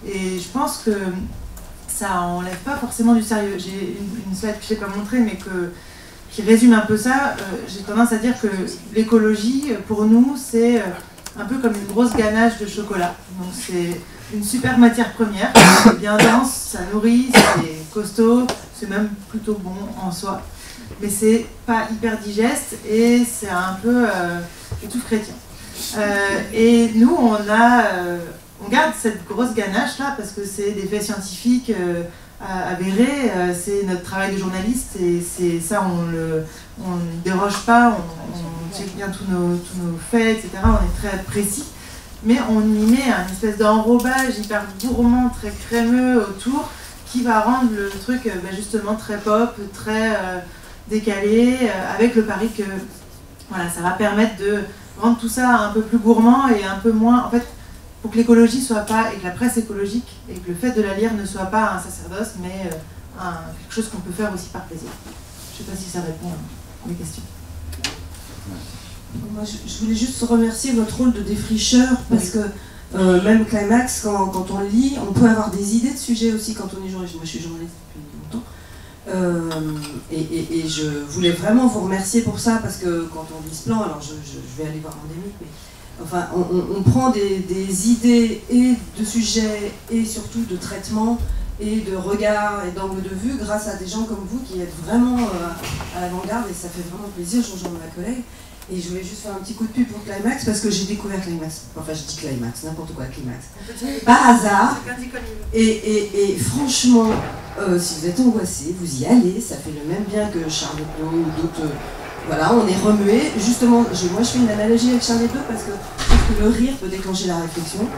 Et je pense que ça enlève pas forcément du sérieux. J'ai une slide que je n'ai pas montrée, mais qui résume un peu ça. J'ai tendance à dire que l'écologie, pour nous, c'est un peu comme une grosse ganache de chocolat. Donc c'est une super matière première, c'est bien dense, ça nourrit, c'est costaud, c'est même plutôt bon en soi. mais c'est pas hyper digeste et c'est un peu tout chrétien. Et nous, on garde cette grosse ganache là parce que c'est des faits scientifiques avérés, c'est notre travail de journaliste et c'est ça, on ne déroge pas, on check bien tous nos faits, etc. On est très précis, mais on y met un espèce d'enrobage hyper gourmand, très crémeux autour qui va rendre le truc justement très pop, très décalé, avec le pari que voilà, ça va permettre de rendre tout ça un peu plus gourmand et un peu moins... En fait, pour que l'écologie soit pas, et que la presse écologique, et que le fait de la lire ne soit pas un sacerdoce, mais quelque chose qu'on peut faire aussi par plaisir. Je ne sais pas si ça répond à mes questions. Moi, je voulais juste remercier votre rôle de défricheur, parce que même Climax, quand on lit, on peut avoir des idées de sujets aussi quand on est journaliste. Moi, je suis journaliste depuis longtemps. Et je voulais vraiment vous remercier pour ça, parce que quand on lit ce plan, alors je vais aller voir Endémique, mais enfin, on prend des idées et de sujets et surtout de traitements et de regards et d'angles de vue grâce à des gens comme vous qui êtes vraiment à l'avant-garde et ça fait vraiment plaisir. Je rejoins ma collègue. Et je voulais juste faire un petit coup de pub pour Climax parce que j'ai découvert Climax. Enfin, je dis Climax, n'importe quoi, Climax. Par hasard. Et franchement, si vous êtes angoissé, vous y allez. Ça fait le même bien que Charlie Hebdo ou d'autres. Voilà, on est remué. Justement, moi je fais une analogie avec Charlie Hebdo parce que je trouve que le rire peut déclencher la réflexion,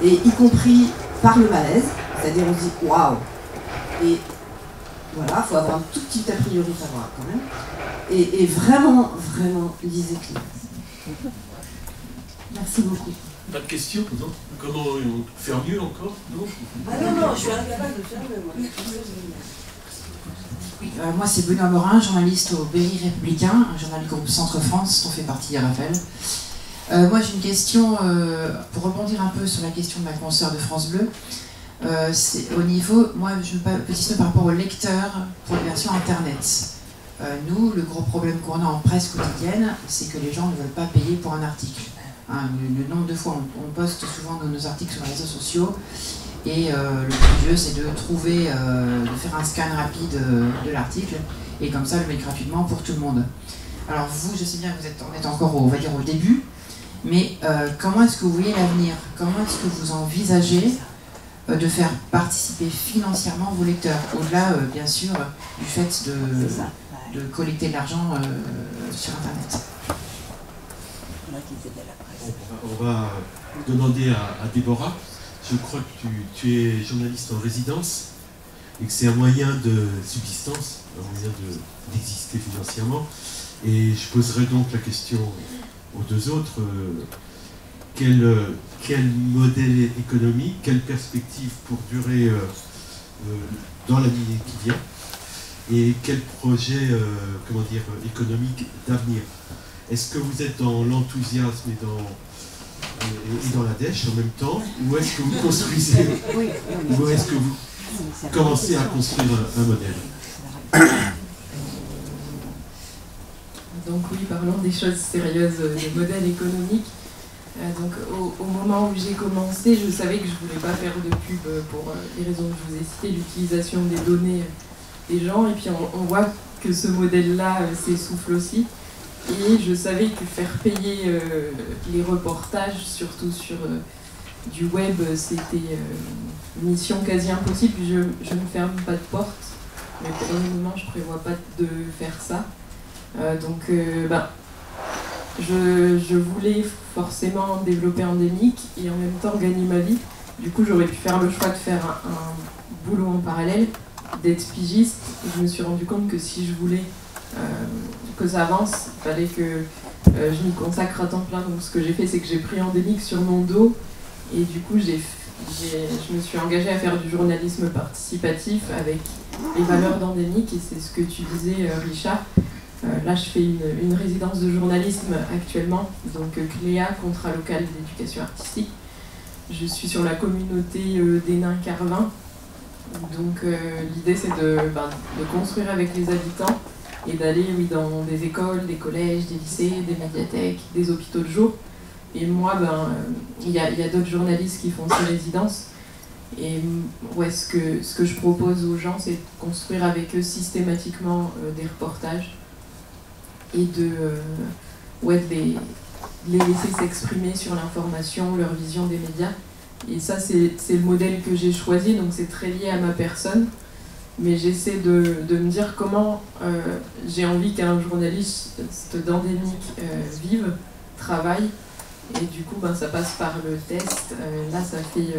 et y compris par le malaise. C'est-à-dire, on se dit waouh. Et voilà, il faut avoir un tout petit a priori favorable quand même. Et vraiment, vraiment, lisez Climax. Merci beaucoup. Pas de questions, non? Comment faire mieux encore? Non, non, je suis incapable de faire mieux, moi. Oui, moi c'est Benoît Morin, journaliste au Berry Républicain, un journal du groupe Centre France, dont fait partie Raphaël. Moi j'ai une question, pour rebondir un peu sur la question de ma consoeur de France Bleu. C'est au niveau, moi je me positionne par rapport au lecteur pour les versions internet. Nous, le gros problème qu'on a en presse quotidienne, c'est que les gens ne veulent pas payer pour un article. Hein, le nombre de fois, on poste souvent nos articles sur les réseaux sociaux, et le plus vieux, c'est de trouver, de faire un scan rapide de l'article, et comme ça, le mettre gratuitement pour tout le monde. Alors vous, je sais bien que on est encore, on va dire, au début, mais comment est-ce que vous voyez l'avenir? Comment est-ce que vous envisagez de faire participer financièrement vos lecteurs, au-delà, bien sûr, du fait de collecter de l'argent sur Internet? On va demander à Déborah. Je crois que tu es journaliste en résidence et que c'est un moyen de subsistance, un moyen d'exister financièrement. Et je poserai donc la question aux deux autres. Quel modèle économique, quelle perspective pour durer dans l'année qui vient, et quel projet économique d'avenir? Est-ce que vous êtes dans l'enthousiasme et dans la dèche en même temps, ou est-ce que vous construisez, ou est-ce que vous commencez à construire un modèle? Donc oui, parlons des choses sérieuses, des modèles économiques. Donc au moment où j'ai commencé, je savais que je ne voulais pas faire de pub pour les raisons que je vous ai citées, l'utilisation des données des gens, et puis on voit que ce modèle-là s'essouffle aussi. Et je savais que faire payer les reportages, surtout sur du web, c'était une mission quasi impossible. Je ne ferme pas de porte, mais pour le moment, je ne prévois pas de faire ça. Je voulais forcément développer Endémique et en même temps gagner ma vie. Du coup, j'aurais pu faire le choix de faire un boulot en parallèle, d'être pigiste. Et je me suis rendu compte que si je voulais que ça avance, il fallait que je m'y consacre à temps plein. Donc ce que j'ai fait, c'est que j'ai pris Endémique sur mon dos et du coup, je me suis engagée à faire du journalisme participatif avec les valeurs d'Endémique, et c'est ce que tu disais, Richard. Là, je fais une résidence de journalisme actuellement, donc CLEA, Contrat local d'éducation artistique. Je suis sur la communauté des Nains Carvin. Donc l'idée, c'est de construire avec les habitants et d'aller dans des écoles, des collèges, des lycées, des médiathèques, des hôpitaux de jour. Et moi, il y a d'autres journalistes qui font ces résidences. Et ouais, ce que je propose aux gens, c'est de construire avec eux systématiquement des reportages et de les laisser s'exprimer sur l'information, leur vision des médias. Et ça, c'est le modèle que j'ai choisi, donc c'est très lié à ma personne. Mais j'essaie de me dire comment j'ai envie qu'un journaliste d'endémique vive, travaille. Et du coup, ça passe par le test. Là, ça fait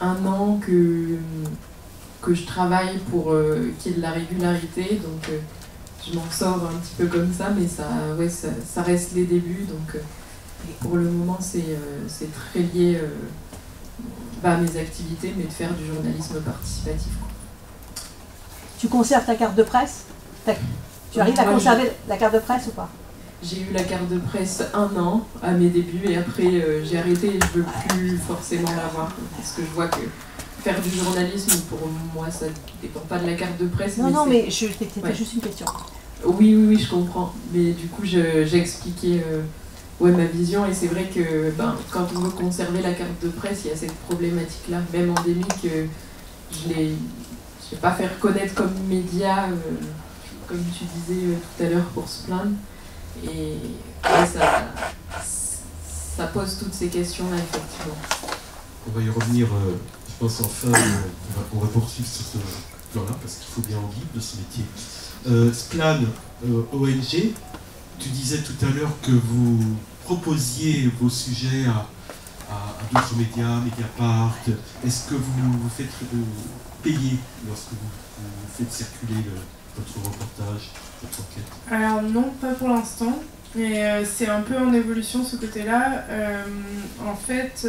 1 an que je travaille pour qu'il y ait de la régularité. Donc, je m'en sors un petit peu comme ça, mais ça reste les débuts. Donc, pour le moment, c'est très lié à mes activités, mais de faire du journalisme participatif. Tu conserves ta carte de presse? Tu arrives à conserver la carte de presse ou pas? J'ai eu la carte de presse 1 an à mes débuts et après j'ai arrêté et je ne veux plus forcément l'avoir parce que je vois que faire du journalisme pour moi ça ne dépend pas de la carte de presse. Non, mais c'était juste une question. Oui, je comprends. Mais du coup j'ai expliqué ma vision et c'est vrai que quand on veut conserver la carte de presse, il y a cette problématique-là. Même endémique, je ne vais pas faire connaître comme média, comme tu disais tout à l'heure, pour se plaindre. Et ça pose toutes ces questions-là, effectivement. On va y revenir, je pense, enfin, on va poursuivre sur ce plan-là, parce qu'il faut bien en vivre de ce métier. Splan, ONG, tu disais tout à l'heure que vous proposiez vos sujets à d'autres médias, Mediapart. Est-ce que vous faites payer lorsque vous faites circuler votre reportage, votre enquête? Alors non, pas pour l'instant. Mais c'est un peu en évolution ce côté-là. En fait,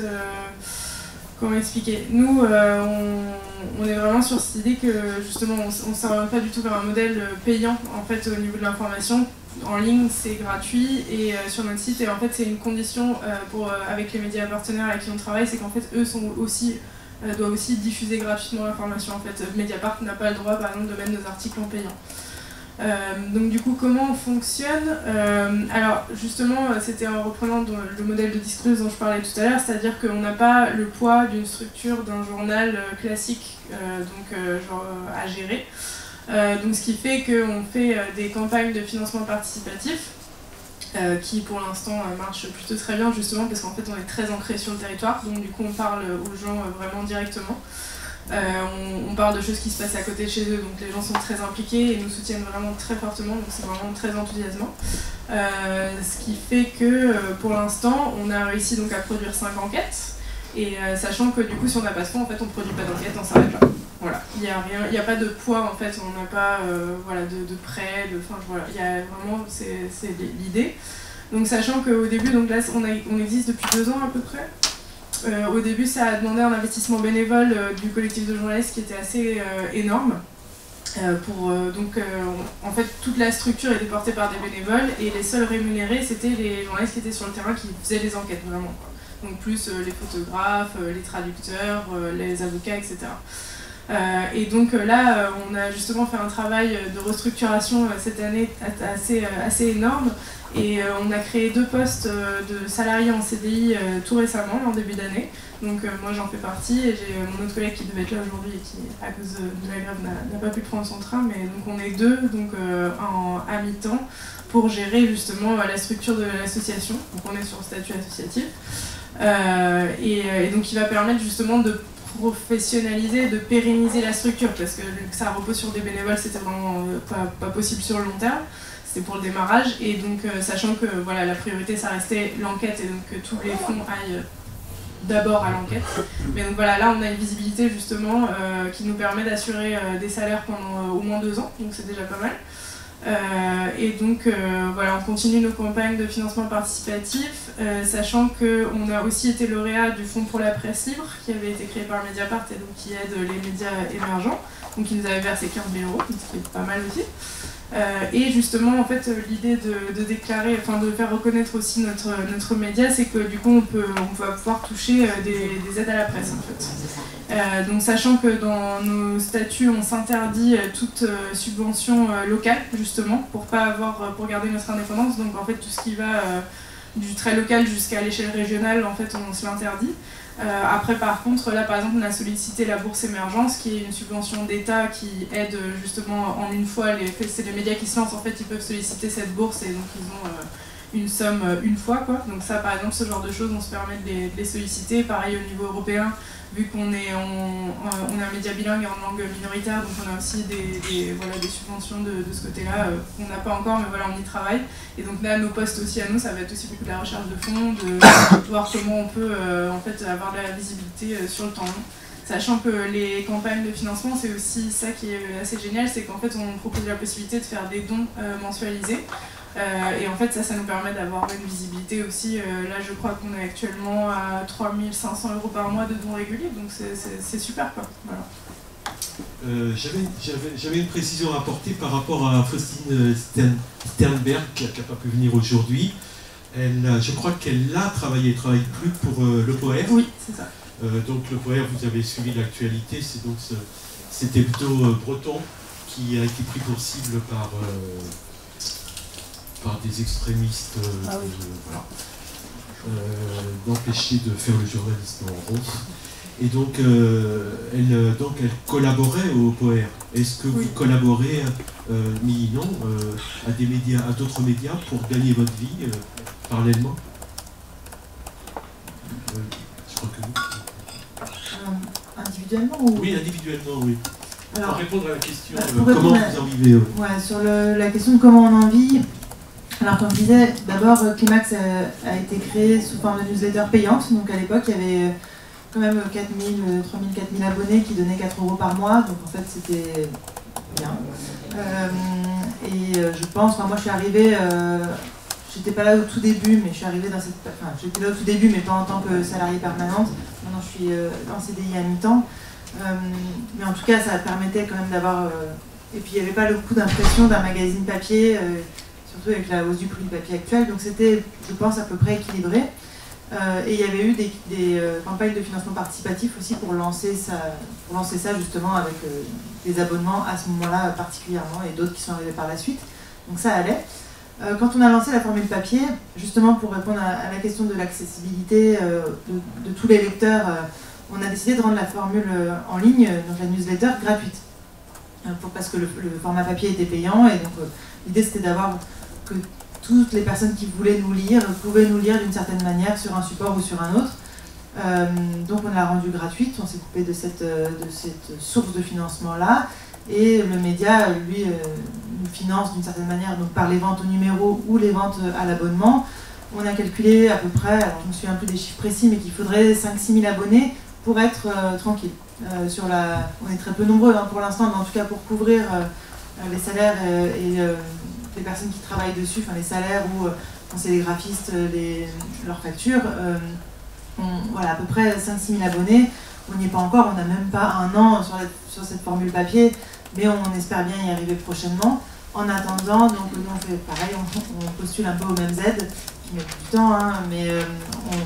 comment expliquer? Nous, on est vraiment sur cette idée que justement, on ne s'oriente pas du tout vers un modèle payant en fait au niveau de l'information. En ligne, c'est gratuit et sur notre site, et en fait, c'est une condition avec les médias partenaires avec qui on travaille, c'est qu'en fait, eux doivent aussi diffuser gratuitement l'information. En fait, Mediapart n'a pas le droit, par exemple, de mettre nos articles en payant. Donc du coup, comment on fonctionne? Alors justement, c'était en reprenant le modèle de Disclose dont je parlais tout à l'heure, c'est-à-dire qu'on n'a pas le poids d'une structure d'un journal classique à gérer. Donc ce qui fait qu'on fait des campagnes de financement participatif qui pour l'instant marchent plutôt très bien, justement parce qu'en fait on est très ancré sur le territoire, donc du coup on parle aux gens vraiment directement. On parle de choses qui se passent à côté de chez eux, donc les gens sont très impliqués et nous soutiennent vraiment très fortement, donc c'est vraiment très enthousiasmant. Ce qui fait que pour l'instant, on a réussi donc à produire 5 enquêtes, et sachant que du coup, si on n'a pas de fonds, en fait, on ne produit pas d'enquête, on s'arrête là. Voilà, il n'y a pas de poids en fait, on n'a pas de prêt, il y a vraiment, c'est l'idée. Donc sachant qu'au début, donc là, on existe depuis 2 ans à peu près. Au début, ça a demandé un investissement bénévole du collectif de journalistes qui était assez énorme. En fait, toute la structure était portée par des bénévoles et les seuls rémunérés, c'était les journalistes qui étaient sur le terrain qui faisaient les enquêtes vraiment. Donc plus les photographes, les traducteurs, les avocats, etc. Et donc là, on a justement fait un travail de restructuration cette année assez énorme. Et on a créé 2 postes de salariés en CDI tout récemment, en début d'année. Donc moi j'en fais partie et j'ai mon autre collègue qui devait être là aujourd'hui et qui, à cause de la grève, n'a pas pu prendre son train. Mais donc on est 2 à mi-temps pour gérer justement la structure de l'association. Donc on est sur le statut associatif. Et donc il va permettre justement de professionnaliser, de pérenniser la structure, parce que ça repose sur des bénévoles, c'était vraiment pas possible sur le long terme. C'était pour le démarrage, et donc sachant que la priorité ça restait l'enquête et donc que tous les fonds aillent d'abord à l'enquête. Mais donc là on a une visibilité justement qui nous permet d'assurer des salaires pendant au moins 2 ans, donc c'est déjà pas mal. Et donc on continue nos campagnes de financement participatif, sachant qu'on a aussi été lauréat du Fonds pour la presse libre qui avait été créé par Mediapart et donc qui aide les médias émergents, donc qui nous avait versé 15 000 €, ce qui est pas mal aussi. Et justement, en fait, l'idée de déclarer, de faire reconnaître aussi notre média, c'est que du coup, on va pouvoir toucher des aides à la presse, en fait. Donc, sachant que dans nos statuts, on s'interdit toute subvention locale, justement, pour garder notre indépendance. Donc, en fait, tout ce qui va du très local jusqu'à l'échelle régionale, en fait, on se l'interdit. Après, par contre, là, par exemple, on a sollicité la bourse émergence, qui est une subvention d'État qui aide justement en une fois, c'est les médias qui se lancent, en fait, ils peuvent solliciter cette bourse et donc ils ont une somme une fois, quoi. Donc ça, par exemple, ce genre de choses, on se permet de les solliciter. Pareil au niveau européen, vu qu'on est un média bilingue en langue minoritaire, donc on a aussi des subventions de ce côté-là qu'on n'a pas encore, mais voilà, on y travaille. Et donc là, nos postes aussi à nous, ça va être aussi beaucoup de la recherche de fonds, de voir comment on peut en fait avoir de la visibilité sur le temps long. Sachant que les campagnes de financement, c'est aussi ça qui est assez génial, c'est qu'en fait on propose la possibilité de faire des dons mensualisés. Et en fait ça nous permet d'avoir une visibilité aussi. Là je crois qu'on est actuellement à 3 500 € par mois de dons réguliers, donc c'est super quoi. Voilà. J'avais une précision à apporter par rapport à Faustine Sternberg qui n'a pas pu venir aujourd'hui. Je crois qu'elle travaille plus pour le POER. Oui, c'est ça. Donc le POER, vous avez suivi l'actualité, c'est donc cet hebdo breton qui a été pris pour cible par des extrémistes, d'empêcher de faire le journalisme en rond. Et donc, elle collaborait au POER. Est-ce que vous collaborez, non, à des médias, à d'autres médias pour gagner votre vie parallèlement? Je crois que oui. Individuellement ou... Oui, individuellement, oui. Alors, pour répondre à la question, comment vous en vivez? Ouais, sur la question de comment on en vit, alors comme je disais, d'abord Climax a été créé sous forme de newsletter payante, donc à l'époque il y avait quand même 3 000, 4 000 abonnés qui donnaient 4 € par mois, donc en fait c'était bien. Je pense, moi je suis arrivée, j'étais pas là au tout début, mais je suis arrivée dans cette... Enfin, j'étais là au tout début, mais pas en tant que salariée permanente. Maintenant, je suis en CDI à mi-temps. Mais en tout cas, ça permettait quand même d'avoir... Et puis, il n'y avait pas le coût d'impression d'un magazine papier, surtout avec la hausse du prix du papier actuel. Donc, c'était, je pense, à peu près équilibré. Et il y avait eu des campagnes de financement participatif aussi pour lancer ça justement, avec des abonnements à ce moment-là particulièrement, et d'autres qui sont arrivés par la suite. Donc, ça allait. Quand on a lancé la formule papier, justement pour répondre à la question de l'accessibilité de tous les lecteurs, on a décidé de rendre la formule en ligne, donc la newsletter, gratuite. Parce que le format papier était payant, et donc l'idée c'était d'avoir que toutes les personnes qui voulaient nous lire pouvaient nous lire d'une certaine manière sur un support ou sur un autre. Donc on l'a rendue gratuite, on s'est coupé de cette source de financement-là. Et le média, lui, nous finance d'une certaine manière donc par les ventes au numéro ou les ventes à l'abonnement. On a calculé à peu près, alors je ne me souviens plus des chiffres précis, mais qu'il faudrait 5 000 abonnés pour être tranquille. On est très peu nombreux pour l'instant, mais en tout cas pour couvrir les salaires et les personnes qui travaillent dessus, enfin les salaires ou quand c'est les graphistes, leurs factures. Voilà, à peu près 5 000 abonnés. On n'y est pas encore, on n'a même pas un an sur cette formule papier, mais on espère bien y arriver prochainement. En attendant, donc nous on fait pareil, on postule un peu aux mêmes aides, qui met du temps, mais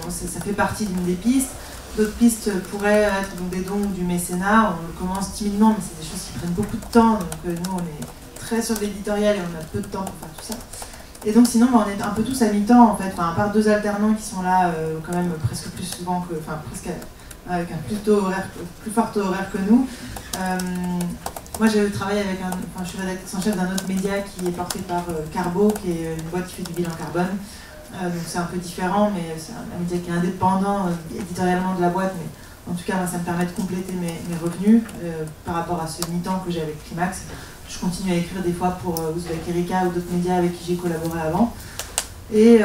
ça fait partie d'une des pistes. D'autres pistes pourraient être donc, des dons ou du mécénat. On commence timidement, mais c'est des choses qui prennent beaucoup de temps, donc nous on est très sur l'éditorial et on a peu de temps pour faire tout ça. Et donc sinon, on est un peu tous à mi-temps en fait, à part 2 alternants qui sont là quand même presque plus souvent que, presque avec un plus fort taux horaire que nous. Moi, je travaille avec je suis rédactrice en chef d'un autre média qui est porté par Carbo, qui est une boîte qui fait du bilan carbone. Donc c'est un peu différent, mais c'est un média qui est indépendant éditorialement de la boîte. Mais en tout cas, moi, ça me permet de compléter mes revenus par rapport à ce mi-temps que j'ai avec Climax. Je continue à écrire des fois pour Ouzbek Erika ou d'autres médias avec qui j'ai collaboré avant. Et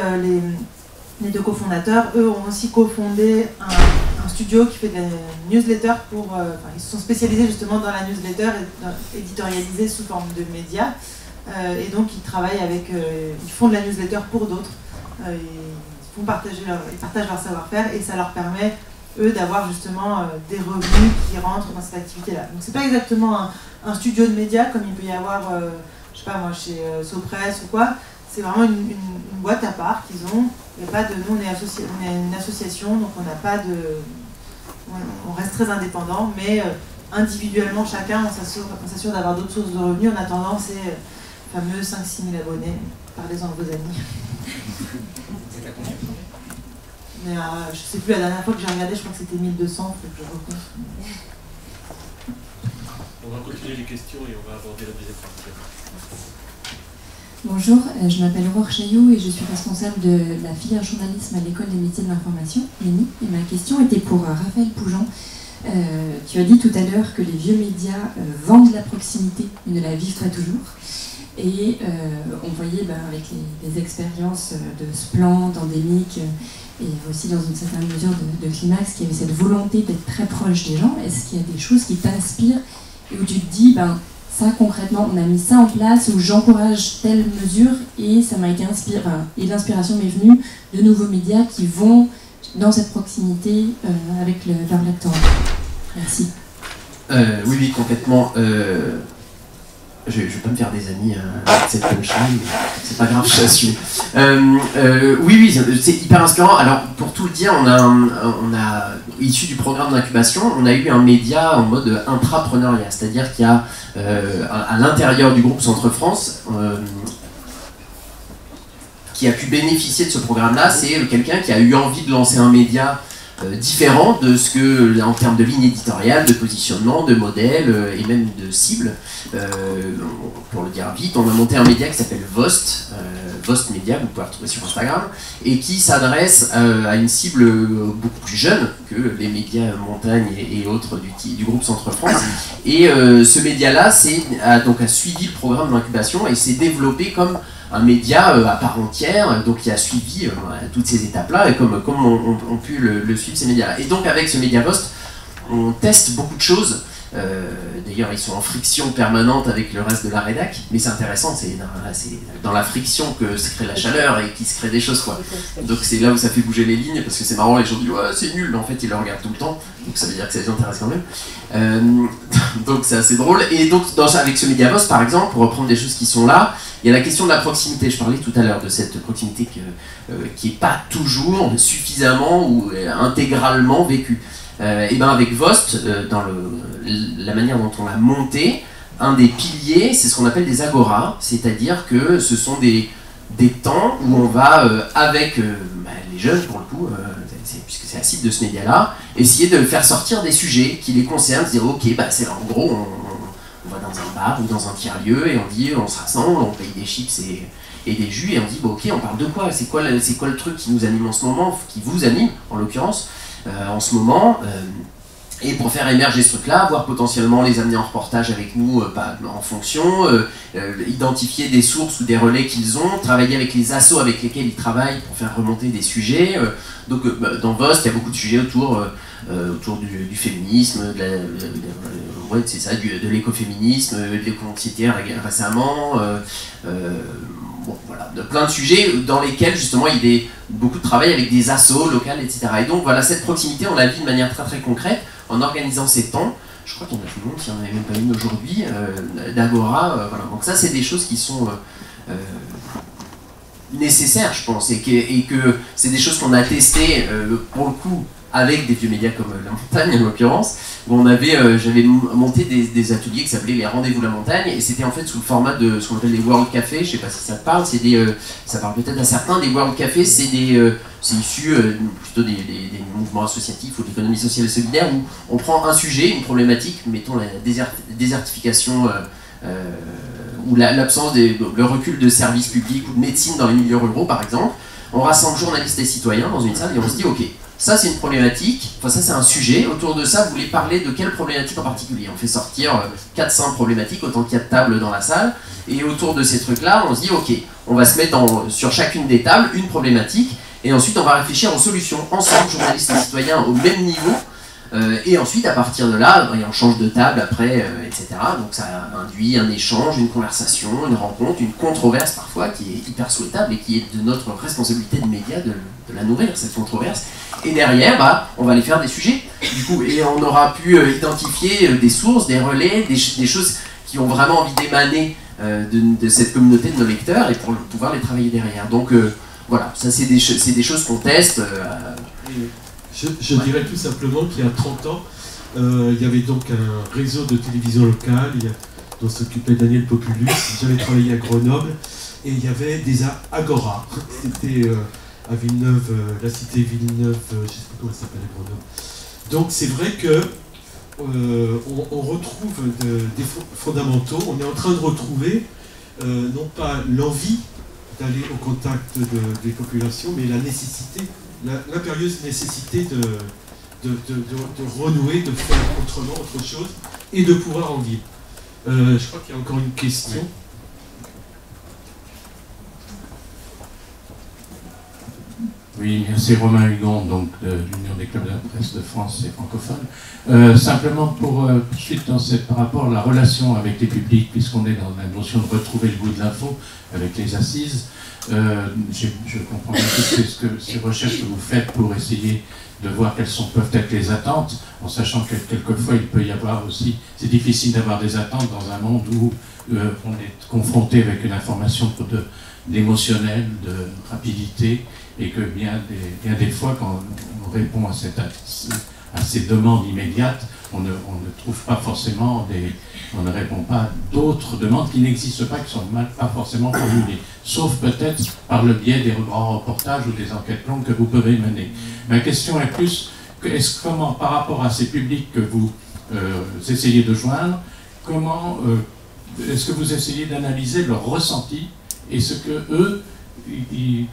les 2 cofondateurs, eux, ont aussi cofondé un studio qui fait des newsletters ils se sont spécialisés justement dans la newsletter éditorialisée sous forme de médias. Et donc ils travaillent ils font de la newsletter pour d'autres. Ils partagent leur savoir-faire et ça leur permet, eux, d'avoir justement des revenus qui rentrent dans cette activité-là. Donc c'est pas exactement un studio de médias comme il peut y avoir, je sais pas moi, chez Sopress ou quoi. C'est vraiment une boîte à part qu'ils ont. Il y a pas de, nous on est une association, donc on n'a pas de, on reste très indépendant, mais individuellement chacun, on s'assure d'avoir d'autres sources de revenus. En attendant ces fameux 5 000 à 6 000 abonnés. Parlez-en de vos amis. Mais je sais plus, la dernière fois que j'ai regardé, je crois que c'était 1200, faut que je recompte. On va continuer les questions et on va aborder la deuxième partie. Bonjour, je m'appelle Aurore Chaillot et je suis responsable de la filière journalisme à l'école des métiers de l'information, l'EMI. Et ma question était pour Raphaël Poujean. Tu as dit tout à l'heure que les vieux médias vendent la proximité, mais ne la vivent pas toujours. Et on voyait avec les expériences de Splan, d'Endémique et aussi dans une certaine mesure de Climax, qu'il y avait cette volonté d'être très proche des gens. Est-ce qu'il y a des choses qui t'inspirent et où tu te dis, ça concrètement, on a mis ça en place, où j'encourage telle mesure et ça m'a été inspiré, et l'inspiration m'est venue de nouveaux médias qui vont dans cette proximité avec leur lectorat. Merci. Oui, complètement. Je vais pas me faire des amis avec cette punchline, mais c'est pas grave, je t'assure. Oui, c'est hyper inspirant. Alors, pour tout le dire, on a issu du programme d'incubation, on a eu un média en mode intrapreneuriat, c'est-à-dire qu'il y a à l'intérieur du groupe Centre France, qui a pu bénéficier de ce programme-là, c'est quelqu'un qui a eu envie de lancer un média différent de ce que, en termes de ligne éditoriale, de positionnement, de modèle et même de cible. Pour le dire vite, on a monté un média qui s'appelle Vost, Vost Media, vous pouvez le retrouver sur Instagram, et qui s'adresse à une cible beaucoup plus jeune que les médias montagne et autres du groupe Centre France. Et ce média-là a suivi le programme d'incubation et s'est développé comme un média à part entière, donc qui a suivi toutes ces étapes-là, et comme on pu le suivre ces médias-là. Et donc avec ce média Vost, on teste beaucoup de choses. D'ailleurs, ils sont en friction permanente avec le reste de la rédac, mais c'est intéressant, c'est dans la friction que se crée la chaleur et qui se crée des choses, quoi. Donc c'est là où ça fait bouger les lignes, parce que c'est marrant, les gens disent ouais, c'est nul, mais en fait ils le regardent tout le temps, donc ça veut dire que ça les intéresse quand même. Donc c'est assez drôle. Et donc avec ce Mediavost, par exemple, pour reprendre des choses qui sont là, il y a la question de la proximité. Je parlais tout à l'heure de cette proximité qui n'est pas toujours suffisamment ou intégralement vécue. Et bien avec Vost, dans la manière dont on l'a monté, un des piliers, c'est ce qu'on appelle des agoras, c'est-à-dire que ce sont des temps où on va, avec les jeunes pour le coup, puisque c'est la cible de ce média-là, essayer de faire sortir des sujets qui les concernent, se dire ok, c'est en gros, on va dans un bar ou dans un tiers-lieu et on dit on se rassemble, on paye des chips et des jus et on dit ok, on parle de quoi, c'est quoi le truc qui nous anime en ce moment, qui vous anime en l'occurrence, en ce moment, et pour faire émerger ce truc-là, voire potentiellement les amener en reportage avec nous en fonction, identifier des sources ou des relais qu'ils ont, travailler avec les assos avec lesquels ils travaillent pour faire remonter des sujets. Donc dans Vost, il y a beaucoup de sujets autour du féminisme, c'est ça, de l'écoféminisme, de l'éco-anxiété récemment, voilà, de plein de sujets dans lesquels justement il y a beaucoup de travail avec des assos locales, etc. Et donc voilà, cette proximité, on la vit de manière très très concrète en organisant ces temps. Je crois qu'il y en a tout le monde, s'il n'y en avait même pas une aujourd'hui, d'Agora. Voilà. Donc ça, c'est des choses qui sont nécessaires, je pense, et que c'est des choses qu'on a testées pour le coup avec des vieux médias comme La Montagne en l'occurrence, où j'avais monté des ateliers qui s'appelaient les Rendez-vous La Montagne, et c'était en fait sous le format de ce qu'on appelle les World Café. Je sais pas si ça te parle, ça parle peut-être à certains. Des World Café, c'est issu plutôt des mouvements associatifs ou de l'économie sociale et solidaire, où on prend un sujet, une problématique, mettons la désertification ou l'absence, le recul de services publics ou de médecine dans les milieux ruraux par exemple. On rassemble journalistes et citoyens dans une salle et on se dit ok, ça c'est une problématique, enfin ça c'est un sujet, autour de ça vous voulez parler de quelle problématique en particulier. On fait sortir 400 problématiques, autant qu'il y a de tables dans la salle, et autour de ces trucs là on se dit ok, on va se mettre sur chacune des tables une problématique, et ensuite on va réfléchir aux solutions ensemble, journalistes et citoyens au même niveau, et ensuite à partir de là, on change de table après, etc. Donc ça induit un échange, une conversation, une rencontre, une controverse parfois qui est hyper souhaitable et qui est de notre responsabilité de médias de la nourrir, cette controverse. Et derrière, on va aller faire des sujets, du coup, et on aura pu identifier des sources, des relais, des choses qui ont vraiment envie d'émaner de cette communauté de nos lecteurs, et pour pouvoir les travailler derrière. Donc voilà, ça c'est des choses qu'on teste. Je dirais tout simplement qu'il y a 30 ans, il y avait donc un réseau de télévision locale dont s'occupait Daniel Populus. J'avais travaillé à Grenoble et il y avait des Agora. C'était à Villeneuve, la cité Villeneuve, je ne sais pas comment elle s'appelle à Grenoble. Donc c'est vrai que on retrouve des fondamentaux, on est en train de retrouver non pas l'envie d'aller au contact des populations, mais la nécessité, l'impérieuse nécessité de renouer, de faire autrement, autre chose, et de pouvoir en vivre. Je crois qu'il y a encore une question. Oui, merci Romain Hugon, donc de l'Union des clubs de la presse de France et francophone. Simplement pour suite par rapport à la relation avec les publics, puisqu'on est dans la notion de retrouver le goût de l'info avec les assises, je comprends bien que ces recherches que vous faites pour essayer de voir quelles peuvent être les attentes, en sachant que quelquefois il peut y avoir aussi, c'est difficile d'avoir des attentes dans un monde où on est confronté avec une information d'émotionnel, de rapidité, et que bien des fois, quand on répond à ces demandes immédiates, on ne trouve pas forcément on ne répond pas à d'autres demandes qui n'existent pas, qui sont pas forcément formulées, sauf peut-être par le biais des grands reportages ou des enquêtes longues que vous pouvez mener. Ma question est plus, comment, par rapport à ces publics que vous essayez de joindre, comment est-ce que vous essayez d'analyser leur ressenti et ce que eux,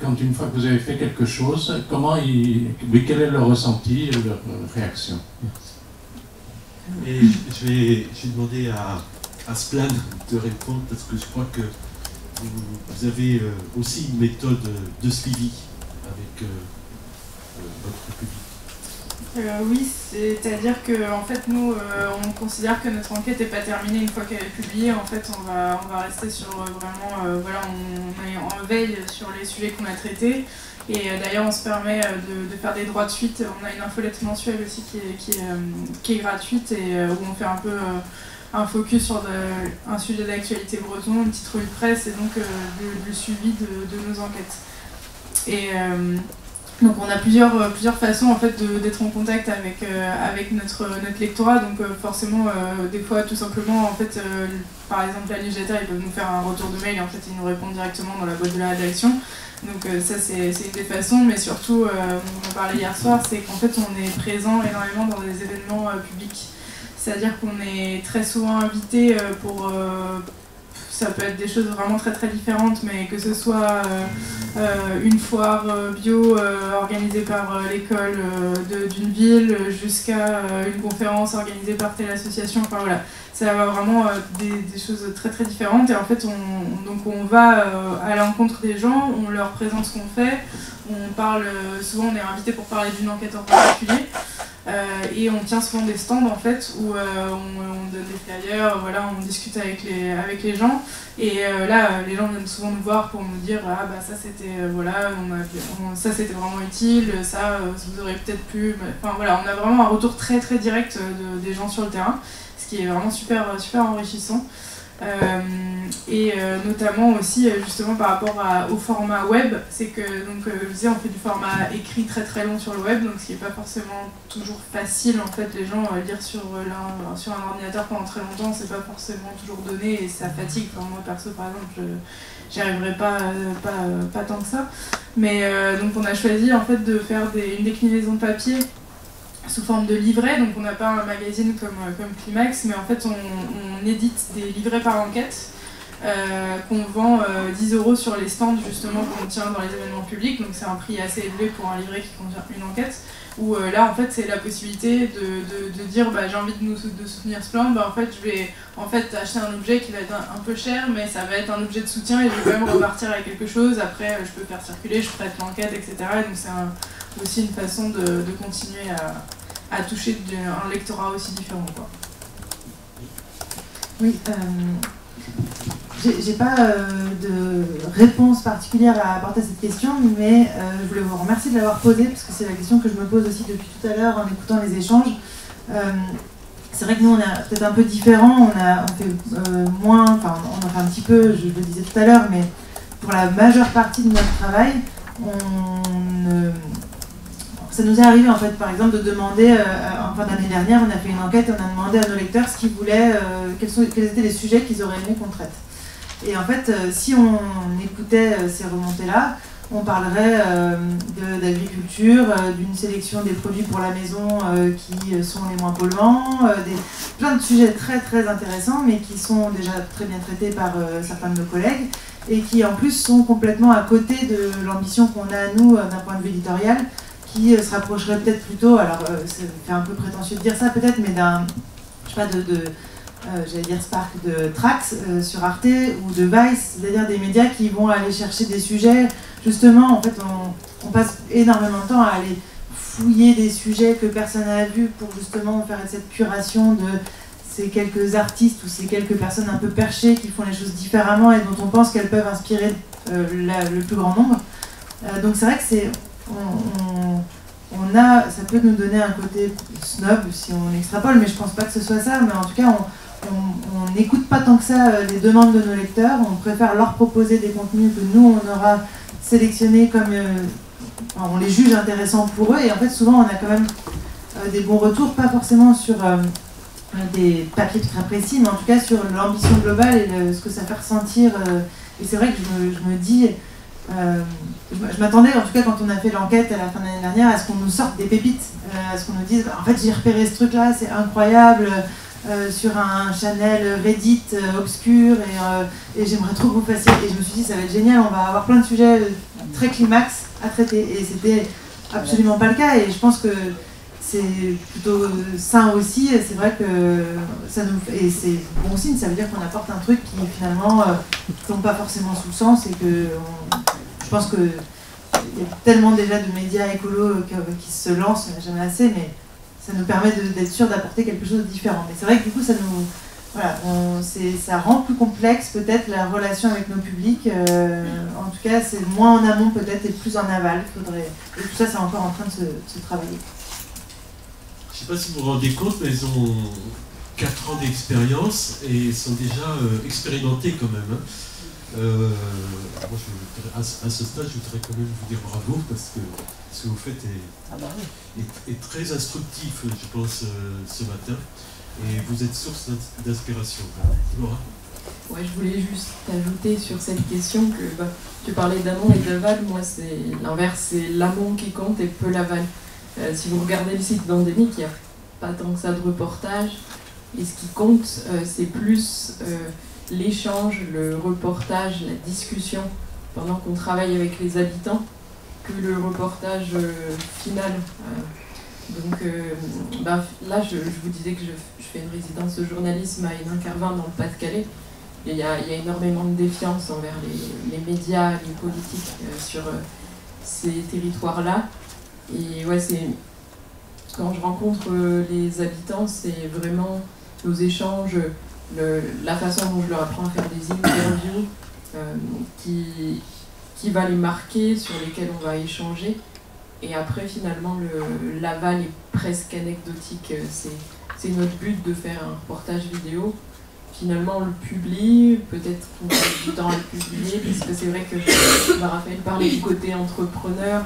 quand une fois que vous avez fait quelque chose, quel est leur ressenti, leur réaction? Et je vais demander à Splan de répondre, parce que je crois que vous avez aussi une méthode de suivi avec votre public. Oui, c'est-à-dire que en fait nous on considère que notre enquête n'est pas terminée une fois qu'elle est publiée. En fait on va rester sur vraiment voilà, on est en veille sur les sujets qu'on a traités, et d'ailleurs on se permet de faire des droits de suite. On a une infolette mensuelle aussi qui est gratuite, et où on fait un peu un focus sur un sujet d'actualité breton, une petite revue de presse, et donc le suivi de nos enquêtes. Et donc on a plusieurs façons en fait d'être en contact avec notre lectorat. Donc forcément des fois tout simplement en fait par exemple la newsletter, ils peuvent nous faire un retour de mail et en fait ils nous répondent directement dans la boîte de la rédaction. Donc ça c'est une des façons, mais surtout on en parlait hier soir, c'est qu'en fait on est présent énormément dans des événements publics. C'est-à-dire qu'on est très souvent invité pour ça peut être des choses vraiment très très différentes, mais que ce soit une foire bio organisée par l'école d'une ville, jusqu'à une conférence organisée par telle association, enfin voilà, ça va vraiment des choses très très différentes. Et en fait on va à l'encontre des gens, on leur présente ce qu'on fait, on parle, souvent on est invité pour parler d'une enquête en particulier. Et on tient souvent des stands en fait où on donne des flyers, voilà, on discute avec les gens, et là les gens viennent souvent nous voir pour nous dire ah bah ça c'était voilà, ça c'était vraiment utile, ça vous aurez peut-être pu, enfin voilà, on a vraiment un retour très très direct des gens sur le terrain, ce qui est vraiment super enrichissant. Et notamment aussi justement par rapport au format web, c'est que donc je disais, on fait du format écrit très très long sur le web, donc ce qui n'est pas forcément toujours facile en fait. Les gens lire sur un ordinateur pendant très longtemps, c'est pas forcément toujours donné et ça fatigue. Enfin, moi perso par exemple, j'y arriverai pas tant que ça, mais donc on a choisi en fait de faire une déclinaison de papier sous forme de livret. Donc on n'a pas un magazine comme Climax, mais en fait on édite des livrets par enquête qu'on vend 10 € sur les stands justement qu'on tient dans les événements publics. Donc c'est un prix assez élevé pour un livret qui contient une enquête, où là en fait c'est la possibilité de dire bah, j'ai envie de soutenir ce plan, bah, en fait je vais acheter un objet qui va être un peu cher, mais ça va être un objet de soutien et je vais quand même repartir avec quelque chose. Après je peux faire circuler, je prête l'enquête, etc. Et donc c'est aussi une façon de continuer à toucher un lectorat aussi différent, quoi. Oui, j'ai pas de réponse particulière à apporter à cette question, mais je voulais vous remercier de l'avoir posée, parce que c'est la question que je me pose aussi depuis tout à l'heure en écoutant les échanges. C'est vrai que nous on est peut-être un peu différents, on fait moins, enfin on en fait un petit peu, je le disais tout à l'heure, mais pour la majeure partie de notre travail, ça nous est arrivé en fait, par exemple, de demander, en fin d'année dernière, on a fait une enquête et on a demandé à nos lecteurs ce qu'ils voulaient, quels étaient les sujets qu'ils auraient aimé qu'on traite. Et en fait, si on écoutait ces remontées-là, on parlerait d'agriculture, d'une sélection des produits pour la maison qui sont les moins polluants, plein de sujets très très intéressants, mais qui sont déjà très bien traités par certains de nos collègues, et qui en plus sont complètement à côté de l'ambition qu'on a nous d'un point de vue éditorial, qui se rapprocherait peut-être plutôt, alors ça fait un peu prétentieux de dire ça peut-être, mais d'un, je sais pas, j'allais dire Spark, de Trax sur Arte ou de Vice, c'est-à-dire des médias qui vont aller chercher des sujets, justement, en fait on passe énormément de temps à aller fouiller des sujets que personne n'a vus pour justement faire cette curation de ces quelques artistes ou ces quelques personnes un peu perchées qui font les choses différemment et dont on pense qu'elles peuvent inspirer le plus grand nombre. Donc c'est vrai que ça peut nous donner un côté snob si on extrapole, mais je pense pas que ce soit ça, mais en tout cas on n'écoute pas tant que ça les demandes de nos lecteurs, on préfère leur proposer des contenus que nous on aura sélectionnés comme on les juge intéressants pour eux, et en fait souvent on a quand même des bons retours, pas forcément sur des papiers très précis, mais en tout cas sur l'ambition globale et ce que ça fait ressentir. Et c'est vrai que je me dis, je m'attendais en tout cas quand on a fait l'enquête à la fin de l'année dernière à ce qu'on nous sorte des pépites, à ce qu'on nous dise en fait j'ai repéré ce truc là, c'est incroyable, sur un channel Reddit obscur, et j'aimerais trop que vous fassiez, et je me suis dit ça va être génial, on va avoir plein de sujets très climax à traiter, et c'était absolument pas le cas, et je pense que c'est plutôt sain aussi, et c'est vrai que et c'est bon signe, ça veut dire qu'on apporte un truc qui finalement tombe pas forcément sous le sens, et que je pense que il y a tellement déjà de médias écolos qui se lancent, jamais assez, mais ça nous permet d'être sûr d'apporter quelque chose de différent. Mais c'est vrai que du coup ça nous, voilà, ça rend plus complexe peut-être la relation avec nos publics, en tout cas c'est moins en amont peut-être et plus en aval, et tout ça c'est encore en train de se travailler. Je ne sais pas si vous vous rendez compte, mais ils ont 4 ans d'expérience et sont déjà expérimentés quand même. Moi, à ce stade, je voudrais quand même vous dire bravo, parce que ce que vous faites est très instructif, je pense, ce matin. Et vous êtes source d'inspiration. Laura ? Ouais, je voulais juste ajouter sur cette question que tu parlais d'amont et d'aval. Moi, c'est l'inverse, c'est l'amont qui compte et peu l'aval. Si vous regardez le site d'Endémique, il n'y a pas tant que ça de reportages. Et ce qui compte, c'est plus l'échange, le reportage, la discussion pendant qu'on travaille avec les habitants que le reportage final. Donc là, je vous disais que je fais une résidence de journalisme à Hénin-Carvin dans le Pas-de-Calais. Et il y a énormément de défiance envers les médias, les politiques sur ces territoires-là. Et ouais, quand je rencontre les habitants, c'est vraiment nos échanges, la façon dont je leur apprends à faire des interviews qui va les marquer, sur lesquelles on va échanger. Et après, finalement, l'aval est presque anecdotique. C'est notre but de faire un reportage vidéo. Finalement, on le publie, peut-être qu'on passe du temps à le publier, parce que c'est vrai que Raphaël parlait du côté entrepreneur.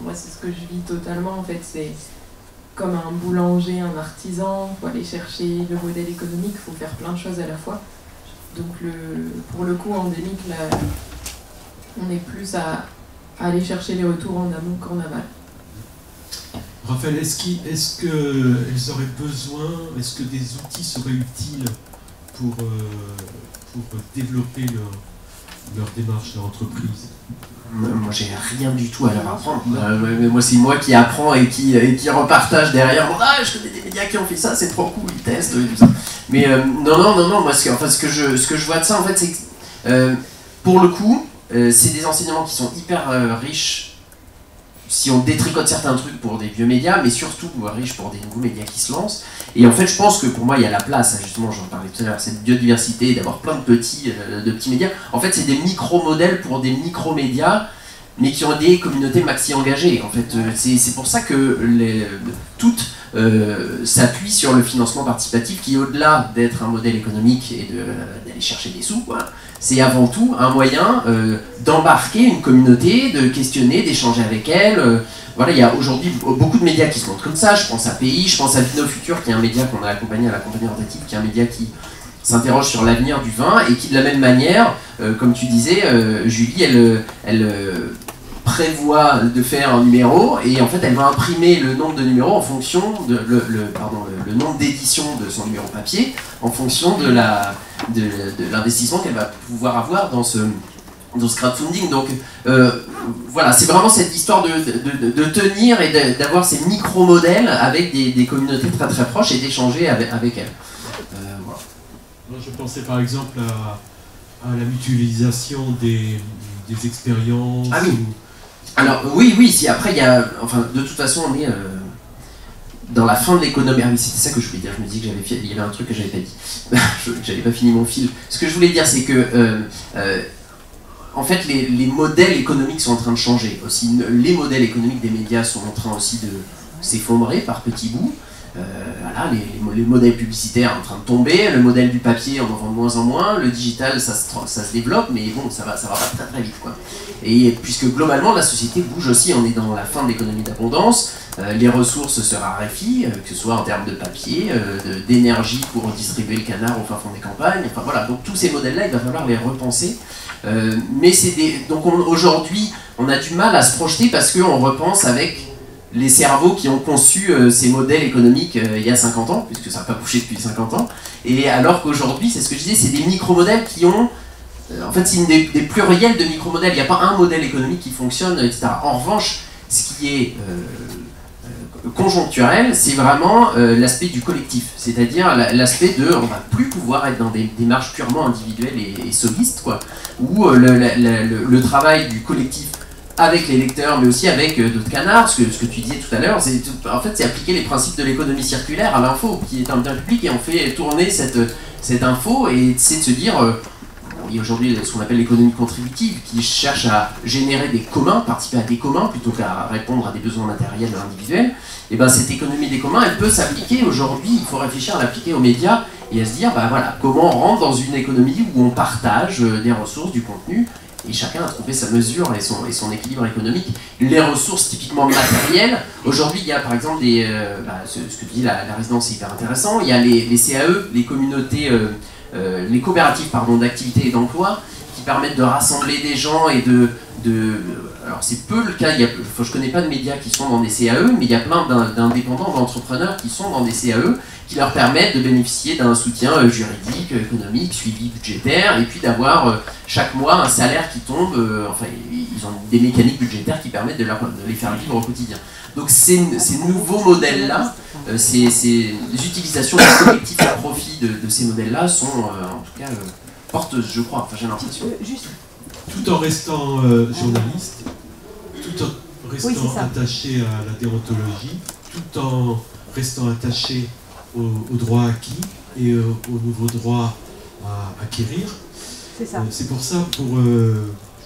Moi, c'est ce que je vis totalement. En fait, c'est comme un boulanger, un artisan. Il faut aller chercher le modèle économique, il faut faire plein de choses à la fois. Donc, pour le coup, Endémique, là, on est plus à aller chercher les retours en amont qu'en aval. Raphaël, est-ce qu'elles auraient besoin, est-ce que des outils seraient utiles pour développer leur démarche, leur entreprise? Moi, j'ai rien du tout à leur apprendre. Moi, c'est moi qui apprends et qui repartage derrière. Je connais des médias qui ont fait ça, c'est trop cool, ils testent et tout ça. Mais non. Moi, ce que je vois de ça, en fait, c'est que pour le coup, c'est des enseignements qui sont hyper riches si on détricote certains trucs pour des vieux médias, mais surtout riches pour des nouveaux médias qui se lancent. Et en fait, je pense que pour moi, il y a la place, justement, j'en parlais tout à l'heure, cette biodiversité, d'avoir plein de petits médias. En fait, c'est des micro-modèles pour des micro-médias, mais qui ont des communautés maxi engagées. En fait, c'est pour ça que toutes s'appuient sur le financement participatif, qui, au-delà d'être un modèle économique et d'aller chercher des sous, c'est avant tout un moyen d'embarquer une communauté, de questionner, d'échanger avec elle. Voilà, il y a aujourd'hui beaucoup de médias qui se montrent comme ça. Je pense à PI, je pense à Vino Futur, qui est un média qu'on a accompagné à la compagnie Rotative, qui est un média qui s'interroge sur l'avenir du vin et qui, de la même manière, comme tu disais, Julie, elle prévoit de faire un numéro, et en fait elle va imprimer le nombre de numéros en fonction de le nombre d'éditions de son numéro papier en fonction de l'investissement qu'elle va pouvoir avoir dans ce crowdfunding. Donc voilà, c'est vraiment cette histoire de tenir et d'avoir ces micro-modèles avec des communautés très très proches et d'échanger avec elles. Voilà. Moi, je pensais par exemple à la mutualisation des expériences. Ah oui. Alors oui, si après il y a, enfin de toute façon on est dans la fin de l'économie. Ah oui, c'était ça que je voulais dire. Je me dis qu'il y avait un truc que j'avais pas dit. J'avais pas fini mon fil. Ce que je voulais dire, c'est que en fait, les modèles économiques sont en train de changer. Aussi, les modèles économiques des médias sont en train aussi de s'effondrer par petits bouts. Voilà, les modèles publicitaires en train de tomber, le modèle du papier on en vend de moins en moins, le digital ça se développe, mais bon, ça va pas très très vite, quoi. Et puisque globalement la société bouge aussi, on est dans la fin de l'économie d'abondance, les ressources se raréfient, que ce soit en termes de papier, d'énergie pour distribuer le canard au fin fond des campagnes, enfin voilà, donc tous ces modèles-là, il va falloir les repenser. Mais donc aujourd'hui, on a du mal à se projeter parce qu'on repense avec les cerveaux qui ont conçu ces modèles économiques il y a 50 ans, puisque ça n'a pas bougé depuis 50 ans, et alors qu'aujourd'hui, c'est ce que je disais, c'est des micro-modèles qui ont... en fait, c'est des pluriels de micro-modèles, il n'y a pas un modèle économique qui fonctionne, etc. En revanche, ce qui est conjoncturel, c'est vraiment l'aspect du collectif, c'est-à-dire l'aspect de... on ne va plus pouvoir être dans des démarches purement individuelles et solistes, quoi, où le travail du collectif avec les lecteurs, mais aussi avec d'autres canards, ce que tu disais tout à l'heure, en fait c'est appliquer les principes de l'économie circulaire à l'info, qui est un bien public, et on fait tourner cette info, et c'est de se dire, il y a aujourd'hui ce qu'on appelle l'économie contributive, qui cherche à générer des communs, participer à des communs, plutôt qu'à répondre à des besoins matériels individuels. Et bien cette économie des communs, elle peut s'appliquer aujourd'hui, il faut réfléchir à l'appliquer aux médias, et à se dire, voilà, comment on rentre dans une économie où on partage des ressources, du contenu, et chacun a trouvé sa mesure et son équilibre économique. Les ressources typiquement matérielles, aujourd'hui il y a par exemple ce que tu dis, la résidence c'est hyper intéressant, il y a les CAE, les communautés, les coopératives d'activité et d'emploi, qui permettent de rassembler des gens et alors c'est peu le cas, je connais pas de médias qui sont dans des CAE, mais il y a plein d'indépendants, d'entrepreneurs qui sont dans des CAE, qui leur permettent de bénéficier d'un soutien juridique, économique, suivi budgétaire, et puis d'avoir chaque mois un salaire qui tombe, enfin ils ont des mécaniques budgétaires qui permettent de les faire vivre au quotidien. Donc ces nouveaux modèles-là, ces utilisations du collectif à profit de ces modèles-là sont en tout cas porteuses, je crois, enfin j'ai l'impression. Tout en restant journaliste, tout en restant attaché à la déontologie, tout en restant attaché aux droits acquis et aux nouveaux droits à acquérir. C'est pour ça,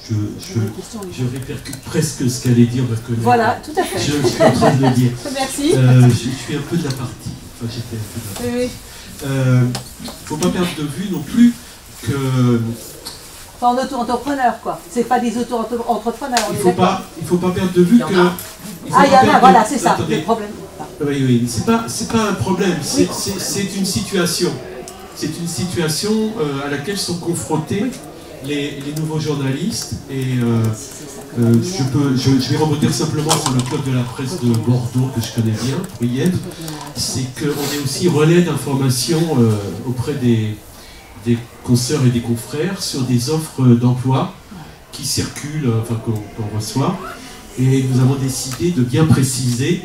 je répercute presque ce qu'allait dire ma collègue. Voilà, tout à fait. Je suis en train de le dire. Merci. Je suis un peu de la partie. Enfin, j'étais un peu de la partie. Il ne faut pas perdre de vue non plus que... Enfin, en auto-entrepreneur, quoi. C'est pas des auto-entrepreneurs. Il ne faut pas perdre de vue que... il y en a, voilà, c'est ça, le problème. Oui, c'est pas un problème, c'est une situation. C'est une situation à laquelle sont confrontés les nouveaux journalistes. Et je vais rebondir simplement sur le code de la presse de Bordeaux, que je connais bien, pour y être. C'est qu'on est aussi relais d'information auprès des consoeurs et des confrères sur des offres d'emploi qui circulent, enfin qu'on reçoit. Et nous avons décidé de bien préciser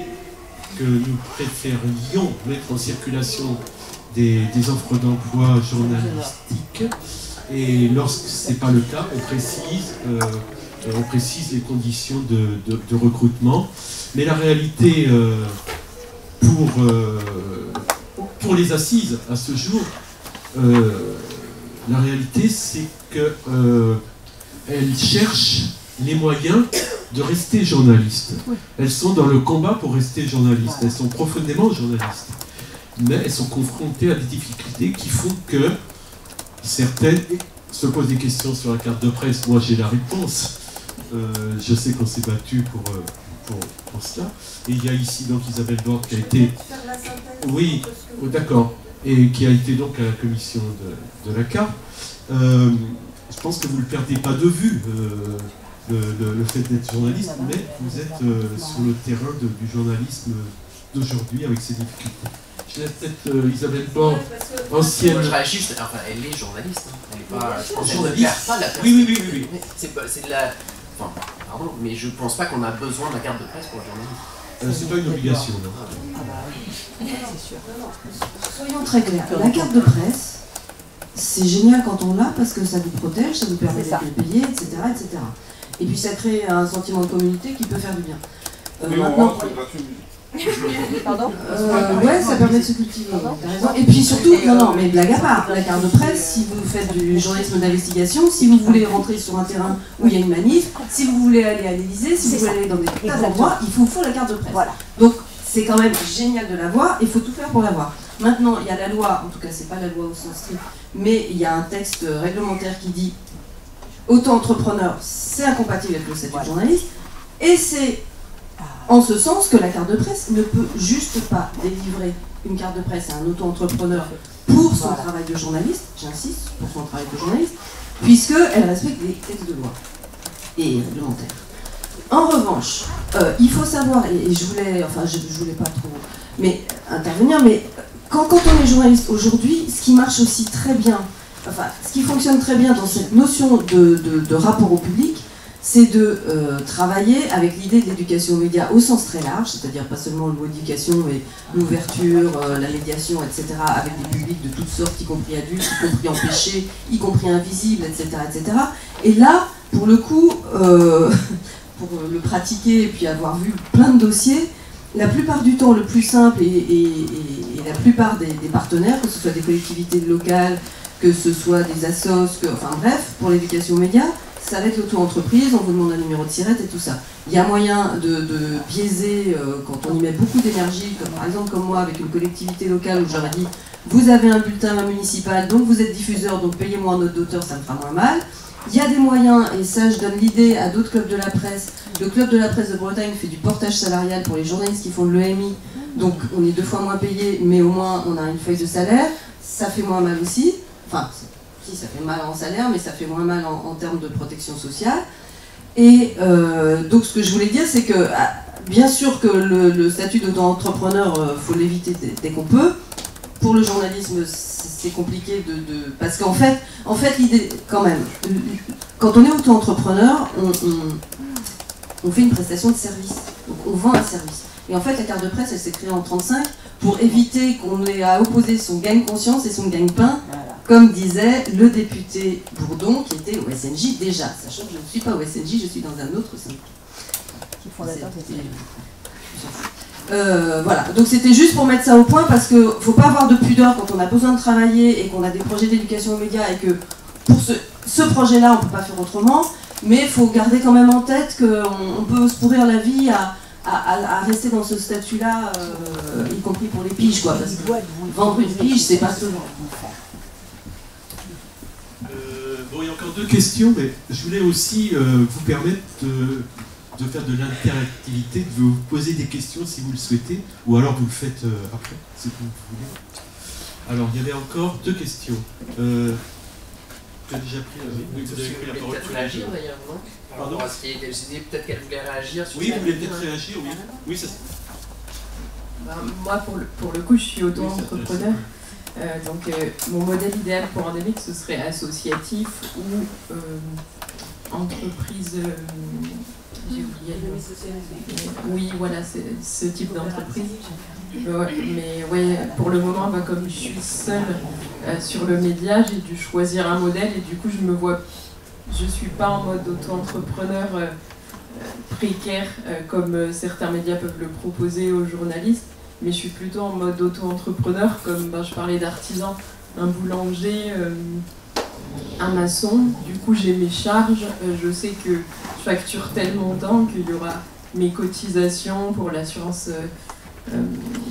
que nous préférions mettre en circulation des offres d'emploi journalistiques, et lorsque ce n'est pas le cas, on précise les conditions de recrutement. Mais la réalité pour les assises à ce jour, la réalité c'est qu'elles cherchent les moyens de rester journalistes. Elles sont dans le combat pour rester journalistes. Elles sont profondément journalistes. Mais elles sont confrontées à des difficultés qui font que certaines se posent des questions sur la carte de presse. Moi, j'ai la réponse. Je sais qu'on s'est battu pour cela. Et il y a ici donc Isabelle Bordes qui a été... Oui, d'accord. Et qui a été donc à la commission de la carte. Je pense que vous ne le perdez pas de vue. le fait d'être journaliste, mais vous êtes sur le terrain du journalisme d'aujourd'hui avec ses difficultés. Je laisse peut-être Isabelle Borne, ancienne... Moi, je réagis juste, enfin, elle est journaliste, hein. Elle est pas... Je pense journaliste. qu'elle ne perd pas la Oui. C'est de la... Enfin, pardon, mais je pense pas qu'on a besoin de la carte de presse pour le journaliste. c'est pas une obligation, non. Ah bah oui, c'est sûr. Soyons très clairs, la carte de presse, c'est génial quand on l'a parce que ça vous protège, ça vous permet d'être payé, etc., etc. Et puis ça crée un sentiment de communauté qui peut faire du bien. Maintenant, Pardon ouais, ça permet de se cultiver, t'as raison. Et puis surtout, non, mais blague à part, la carte de presse, si vous faites du journalisme d'investigation, si vous voulez rentrer sur un terrain où il y a une manif, si vous voulez aller à l'Élysée, si vous voulez aller dans des tas d'endroits, il faut la carte de presse. Voilà. Donc c'est quand même génial de l'avoir, il faut tout faire pour l'avoir. Maintenant, il y a la loi, en tout cas c'est pas la loi au sens strict, mais il y a un texte réglementaire qui dit auto-entrepreneur, c'est incompatible avec le statut de journaliste, et c'est en ce sens que la carte de presse ne peut juste pas délivrer une carte de presse à un auto-entrepreneur pour son travail de journaliste, j'insiste, pour son travail de journaliste, puisqu'elle respecte les textes de loi et réglementaires. En revanche, il faut savoir, et je voulais pas trop intervenir, mais quand on est journaliste aujourd'hui, ce qui marche aussi très bien, enfin, ce qui fonctionne très bien dans cette notion de rapport au public, c'est de travailler avec l'idée de l'éducation aux médias au sens très large, c'est-à-dire pas seulement le mot éducation, mais l'ouverture, la médiation, etc., avec des publics de toutes sortes, y compris adultes, y compris empêchés, y compris invisibles, etc., etc. Et là, pour le coup, pour le pratiquer et puis avoir vu plein de dossiers, la plupart du temps, le plus simple et la plupart des partenaires, que ce soit des collectivités locales, que ce soit des assos, enfin bref, pour l'éducation aux médias, ça va être l'auto-entreprise, on vous demande un numéro de SIRET et tout ça. Il y a moyen de biaiser quand on y met beaucoup d'énergie, comme par exemple comme moi avec une collectivité locale où j'aurais dit vous avez un bulletin municipal, donc vous êtes diffuseur, donc payez-moi en note d'auteur, ça me fera moins mal. Il y a des moyens, et ça je donne l'idée à d'autres clubs de la presse. Le club de la presse de Bretagne fait du portage salarial pour les journalistes qui font de l'EMI, donc on est 2 fois moins payé, mais au moins on a une feuille de salaire, ça fait moins mal aussi. Enfin, si ça fait mal en salaire, mais ça fait moins mal en termes de protection sociale. Et donc ce que je voulais dire, c'est que bien sûr que le statut d'auto-entrepreneur, faut l'éviter dès qu'on peut. Pour le journalisme, c'est compliqué parce qu'en fait l'idée, quand même, quand on est auto-entrepreneur, on fait une prestation de service. Donc on vend un service. Et en fait, la carte de presse, elle s'est créée en 1935 pour éviter qu'on ait à opposer son gagne-conscience et son gagne-pain, comme disait le député Bourdon, qui était au SNJ déjà. Sachant que je ne suis pas au SNJ, je suis dans un autre syndicat. Voilà, donc c'était juste pour mettre ça au point, parce qu'il ne faut pas avoir de pudeur quand on a besoin de travailler et qu'on a des projets d'éducation aux médias, et que pour ce projet-là, on ne peut pas faire autrement, mais il faut garder quand même en tête qu'on peut se pourrir la vie à rester dans ce statut-là, y compris pour les piges, quoi. Parce que vendre une pige, c'est pas souvent. Bon, il y a encore 2 questions, mais je voulais aussi vous permettre de faire de l'interactivité, de vous poser des questions si vous le souhaitez, ou alors vous le faites après, si vous voulez. Alors, il y avait encore 2 questions. Tu as déjà pris la parole. Peut-être réagir d'ailleurs, non? Pardon? Peut-être qu'elle voulait réagir sur oui, vous voulez peut-être réagir, oui. Oui, ça. Moi, pour le coup, je suis auto-entrepreneur. Donc, mon modèle idéal pour Endemic, ce serait associatif ou entreprise. J'ai oublié. Oui, voilà, c'est ce type d'entreprise. Mais ouais, pour le moment, comme je suis seule sur le média, j'ai dû choisir un modèle et du coup, je suis pas en mode auto-entrepreneur précaire comme certains médias peuvent le proposer aux journalistes. Mais je suis plutôt en mode auto-entrepreneur, comme je parlais d'artisan, un boulanger, un maçon. Du coup, j'ai mes charges. Je sais que je facture tel montant qu'il y aura mes cotisations pour l'assurance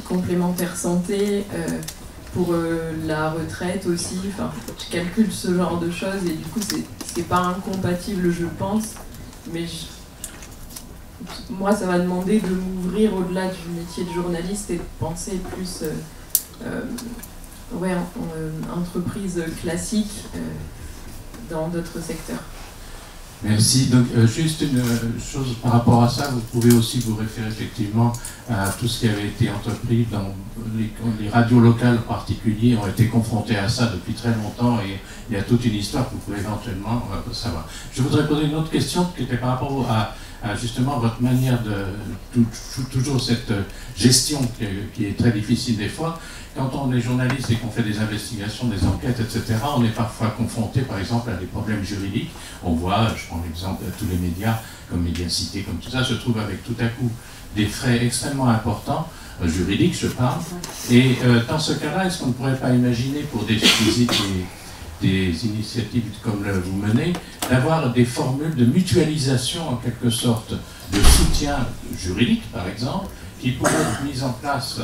complémentaire santé, pour la retraite aussi. Enfin, je calcule ce genre de choses et du coup, c'est pas incompatible, je pense. Mais moi, ça m'a demandé de m'ouvrir au-delà du métier de journaliste et de penser plus entreprise classique dans d'autres secteurs. Merci. Donc, juste une chose par rapport à ça, vous pouvez aussi vous référer effectivement à tout ce qui avait été entrepris dans les radios locales en particulier ont été confrontées à ça depuis très longtemps et il y a toute une histoire que vous pouvez éventuellement savoir. Je voudrais poser une autre question qui était par rapport à justement votre manière de toujours cette gestion qui est très difficile des fois. Quand on est journaliste et qu'on fait des investigations, des enquêtes, etc., on est parfois confronté, par exemple, à des problèmes juridiques. On voit, je prends l'exemple de tous les médias, comme Médiacité, comme tout ça, se trouvent avec tout à coup des frais extrêmement importants, juridiques, je parle. Et dans ce cas-là, est-ce qu'on ne pourrait pas imaginer, pour des initiatives comme vous menez, d'avoir des formules de mutualisation, en quelque sorte, de soutien juridique, par exemple, qui pourraient être mises en place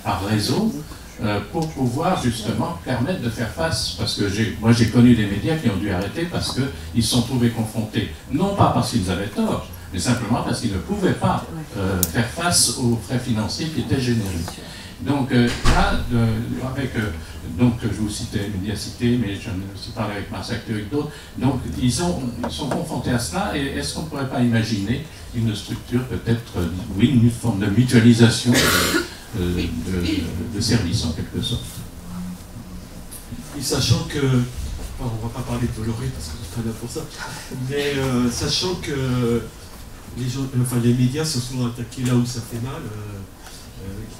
par réseau, pour pouvoir justement permettre de faire face, parce que moi j'ai connu des médias qui ont dû arrêter parce qu'ils se sont trouvés confrontés, non pas parce qu'ils avaient tort, mais simplement parce qu'ils ne pouvaient pas faire face aux frais financiers qui étaient générés. Donc là, donc je vous citais Médiacité, mais j'en ai aussi parlé avec Mars Actu, avec d'autres, donc ils sont confrontés à cela, et est-ce qu'on ne pourrait pas imaginer une structure, peut-être, oui, une forme de mutualisation de services en quelque sorte. Et sachant que, on ne va pas parler de Bolloré parce que c'est très bien pour ça, mais sachant que les médias se sont attaqués là où ça fait mal,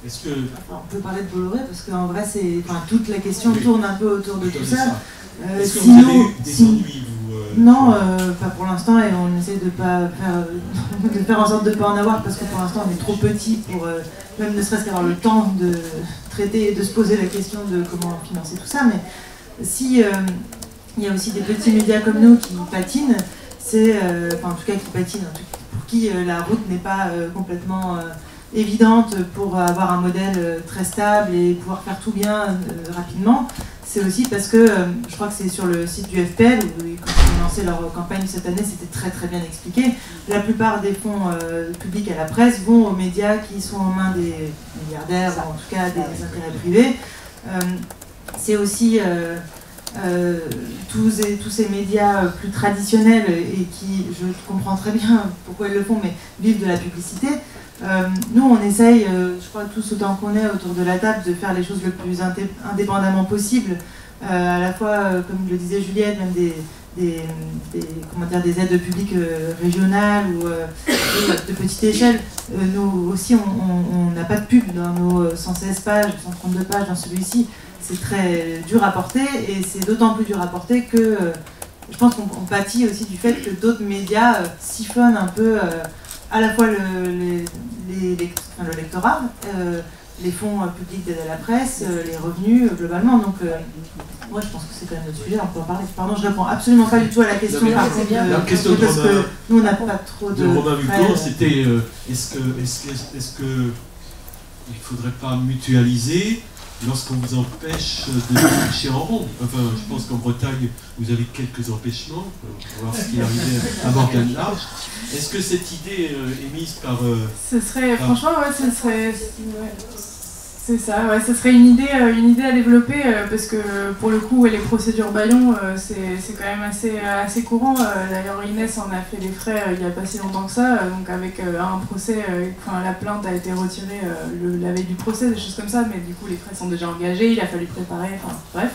est-ce que... On peut parler de Bolloré parce qu'en vrai, toute la question tourne un peu autour de tout ça. Est-ce que vous avez eu des ennuis, vous Non, pas pour l'instant, et on essaie de faire en sorte de ne pas en avoir parce que pour l'instant on est trop petit pour même ne serait-ce qu'avoir le temps de traiter et de se poser la question de comment financer tout ça. Mais si il y a aussi des petits médias comme nous qui patinent, en tout cas qui patinent, pour qui la route n'est pas complètement évidente pour avoir un modèle très stable et pouvoir faire tout bien rapidement. C'est aussi parce que, je crois que c'est sur le site du FPL, où quand ils ont lancé leur campagne cette année, c'était très très bien expliqué. La plupart des fonds publics à la presse vont aux médias qui sont en main des milliardaires, ou en tout cas des intérêts privés. C'est aussi tous ces médias plus traditionnels et qui, je comprends très bien pourquoi ils le font, mais vivent de la publicité. Nous, on essaye, je crois tous autant qu'on est autour de la table, de faire les choses le plus indépendamment possible, à la fois, comme le disait Juliette, même des aides publiques régionales ou de petite échelle. Nous aussi, on n'a pas de pub dans nos 116 pages, 132 pages dans celui-ci. C'est très dur à porter, et c'est d'autant plus dur à porter que je pense qu'on pâtit aussi du fait que d'autres médias siphonnent un peu à la fois le lectorat, les fonds publics d'aide à la presse, les revenus globalement. Donc moi je pense que c'est quand même notre sujet, on peut en parler. Pardon, je réponds absolument pas du tout à la question. La question de parce que nous on n'a pas trop de... Romain Vulcan, c'était est-ce que il ne faudrait pas mutualiser lorsqu'on vous empêche de marcher en rond? Enfin, je pense qu'en Bretagne, vous avez quelques empêchements, pour voir ce qui est arrivé à Morgane Large. Est-ce que cette idée est mise par... franchement, ouais, c'est ça, ouais, ce serait une idée à développer, parce que pour le coup, les procédures bâillons, c'est quand même assez courant. D'ailleurs, Inès en a fait les frais il n'y a pas si longtemps que ça, donc avec un procès, la plainte a été retirée la veille du procès, des choses comme ça, mais du coup, les frais sont déjà engagés, il a fallu préparer, bref.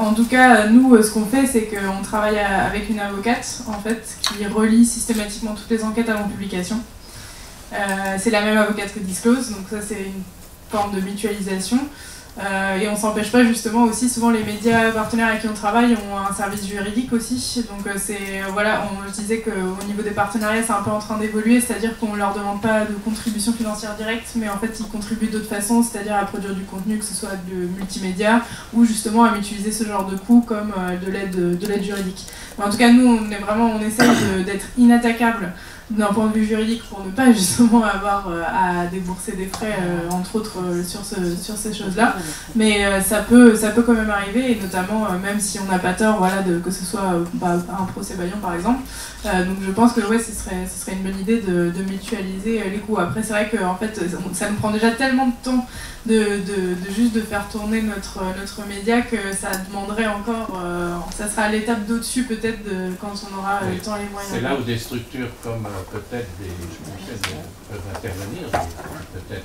En tout cas, nous, ce qu'on fait, c'est qu'on travaille avec une avocate, en fait, qui relie systématiquement toutes les enquêtes avant publication. C'est la même avocate que Disclose, donc ça, c'est une forme de mutualisation. Et on s'empêche pas, justement, aussi, souvent les médias partenaires avec qui on travaille ont un service juridique aussi. Donc je disais qu'au niveau des partenariats, c'est un peu en train d'évoluer, c'est-à-dire qu'on leur demande pas de contribution financière directe, mais en fait ils contribuent d'autres façons, c'est-à-dire à produire du contenu, que ce soit de multimédia, ou justement à mutualiser ce genre de coûts comme de l'aide juridique. Mais en tout cas, nous, on essaie d'être inattaquable d'un point de vue juridique pour ne pas justement avoir à débourser des frais, entre autres, sur ces choses-là. Mais ça peut quand même arriver, et notamment, même si on n'a pas tort, voilà, que ce soit un procès Bayon par exemple. Donc je pense que ouais, ce serait une bonne idée de mutualiser les coûts. Après, c'est vrai que en fait, ça nous prend déjà tellement de temps de juste de faire tourner notre média que ça demanderait encore, ça sera à l'étape d'au-dessus peut-être quand on aura le temps et les moyens. C'est là où des structures comme peut-être des chaînes peuvent intervenir, peut-être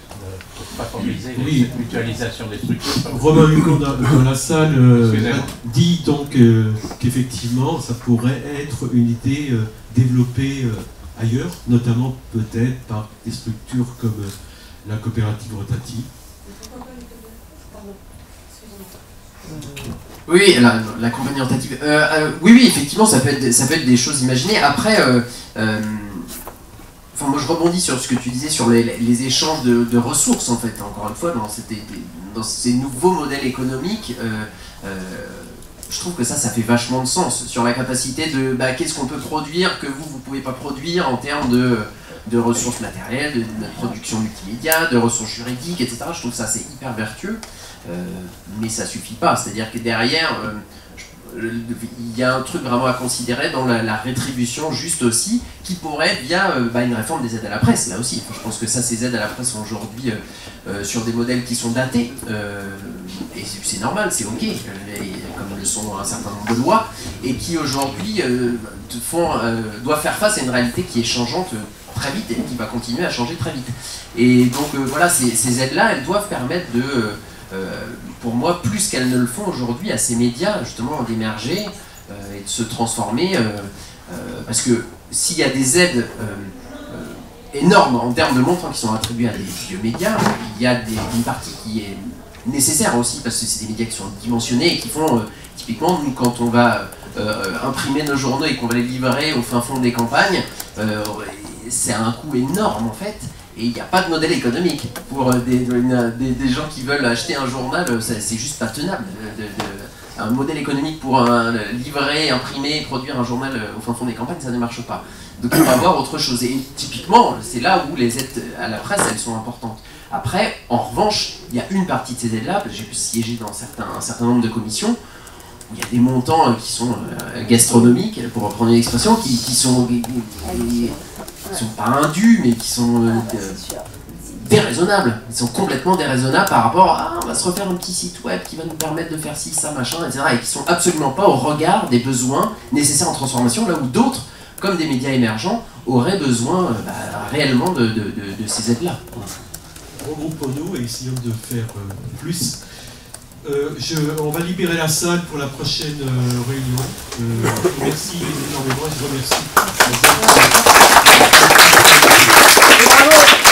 pour favoriser cette mutualisation des structures. Romain Hugon dans la salle dit donc qu'effectivement ça pourrait être une idée développée ailleurs, notamment peut-être par des structures comme la coopérative Rotati. Oui, la compagnie rotative. Oui, effectivement, ça peut être des choses imaginées. Après, enfin, moi je rebondis sur ce que tu disais sur les échanges de ressources, en fait. Encore une fois, dans ces nouveaux modèles économiques, je trouve que ça fait vachement de sens. Sur la capacité de qu'est-ce qu'on peut produire que vous ne pouvez pas produire en termes de ressources matérielles, de production multimédia, de ressources juridiques, etc. Je trouve ça c'est hyper vertueux. Mais ça suffit pas, c'est-à-dire que derrière, il y a un truc vraiment à considérer dans la rétribution juste aussi, qui pourrait être via une réforme des aides à la presse, là aussi. Je pense que ces aides à la presse sont aujourd'hui sur des modèles qui sont datés, et c'est normal, c'est ok, comme le sont un certain nombre de lois, et qui aujourd'hui doivent faire face à une réalité qui est changeante très vite, et qui va continuer à changer très vite. Et donc voilà, ces aides-là, elles doivent permettre pour moi, plus qu'elles ne le font aujourd'hui, à ces médias, justement, d'émerger et de se transformer. Parce que s'il y a des aides énormes en termes de montants qui sont attribués à des vieux médias, il y a une partie qui est nécessaire aussi, parce que c'est des médias qui sont dimensionnés et qui font, typiquement, nous, quand on va imprimer nos journaux et qu'on va les livrer au fin fond des campagnes, c'est un coût énorme, en fait. Et il n'y a pas de modèle économique pour des gens qui veulent acheter un journal, c'est juste pas tenable. Un modèle économique pour livrer, imprimer, produire un journal au fin fond des campagnes, ça ne marche pas. Donc on va avoir autre chose. Et typiquement, c'est là où les aides à la presse, elles sont importantes. Après, en revanche, il y a une partie de ces aides-là, j'ai pu siéger dans un certain nombre de commissions, où il y a des montants qui sont gastronomiques, pour reprendre une expression, qui sont pas indus, mais qui sont déraisonnables. Ils sont complètement déraisonnables par rapport à on va se refaire un petit site web qui va nous permettre de faire ci, ça, machin, etc. Et qui sont absolument pas au regard des besoins nécessaires en transformation, là où d'autres, comme des médias émergents, auraient besoin réellement de ces aides-là. Regroupons-nous et essayons de faire plus. On va libérer la salle pour la prochaine réunion. Merci énormément, je vous remercie. Bravo.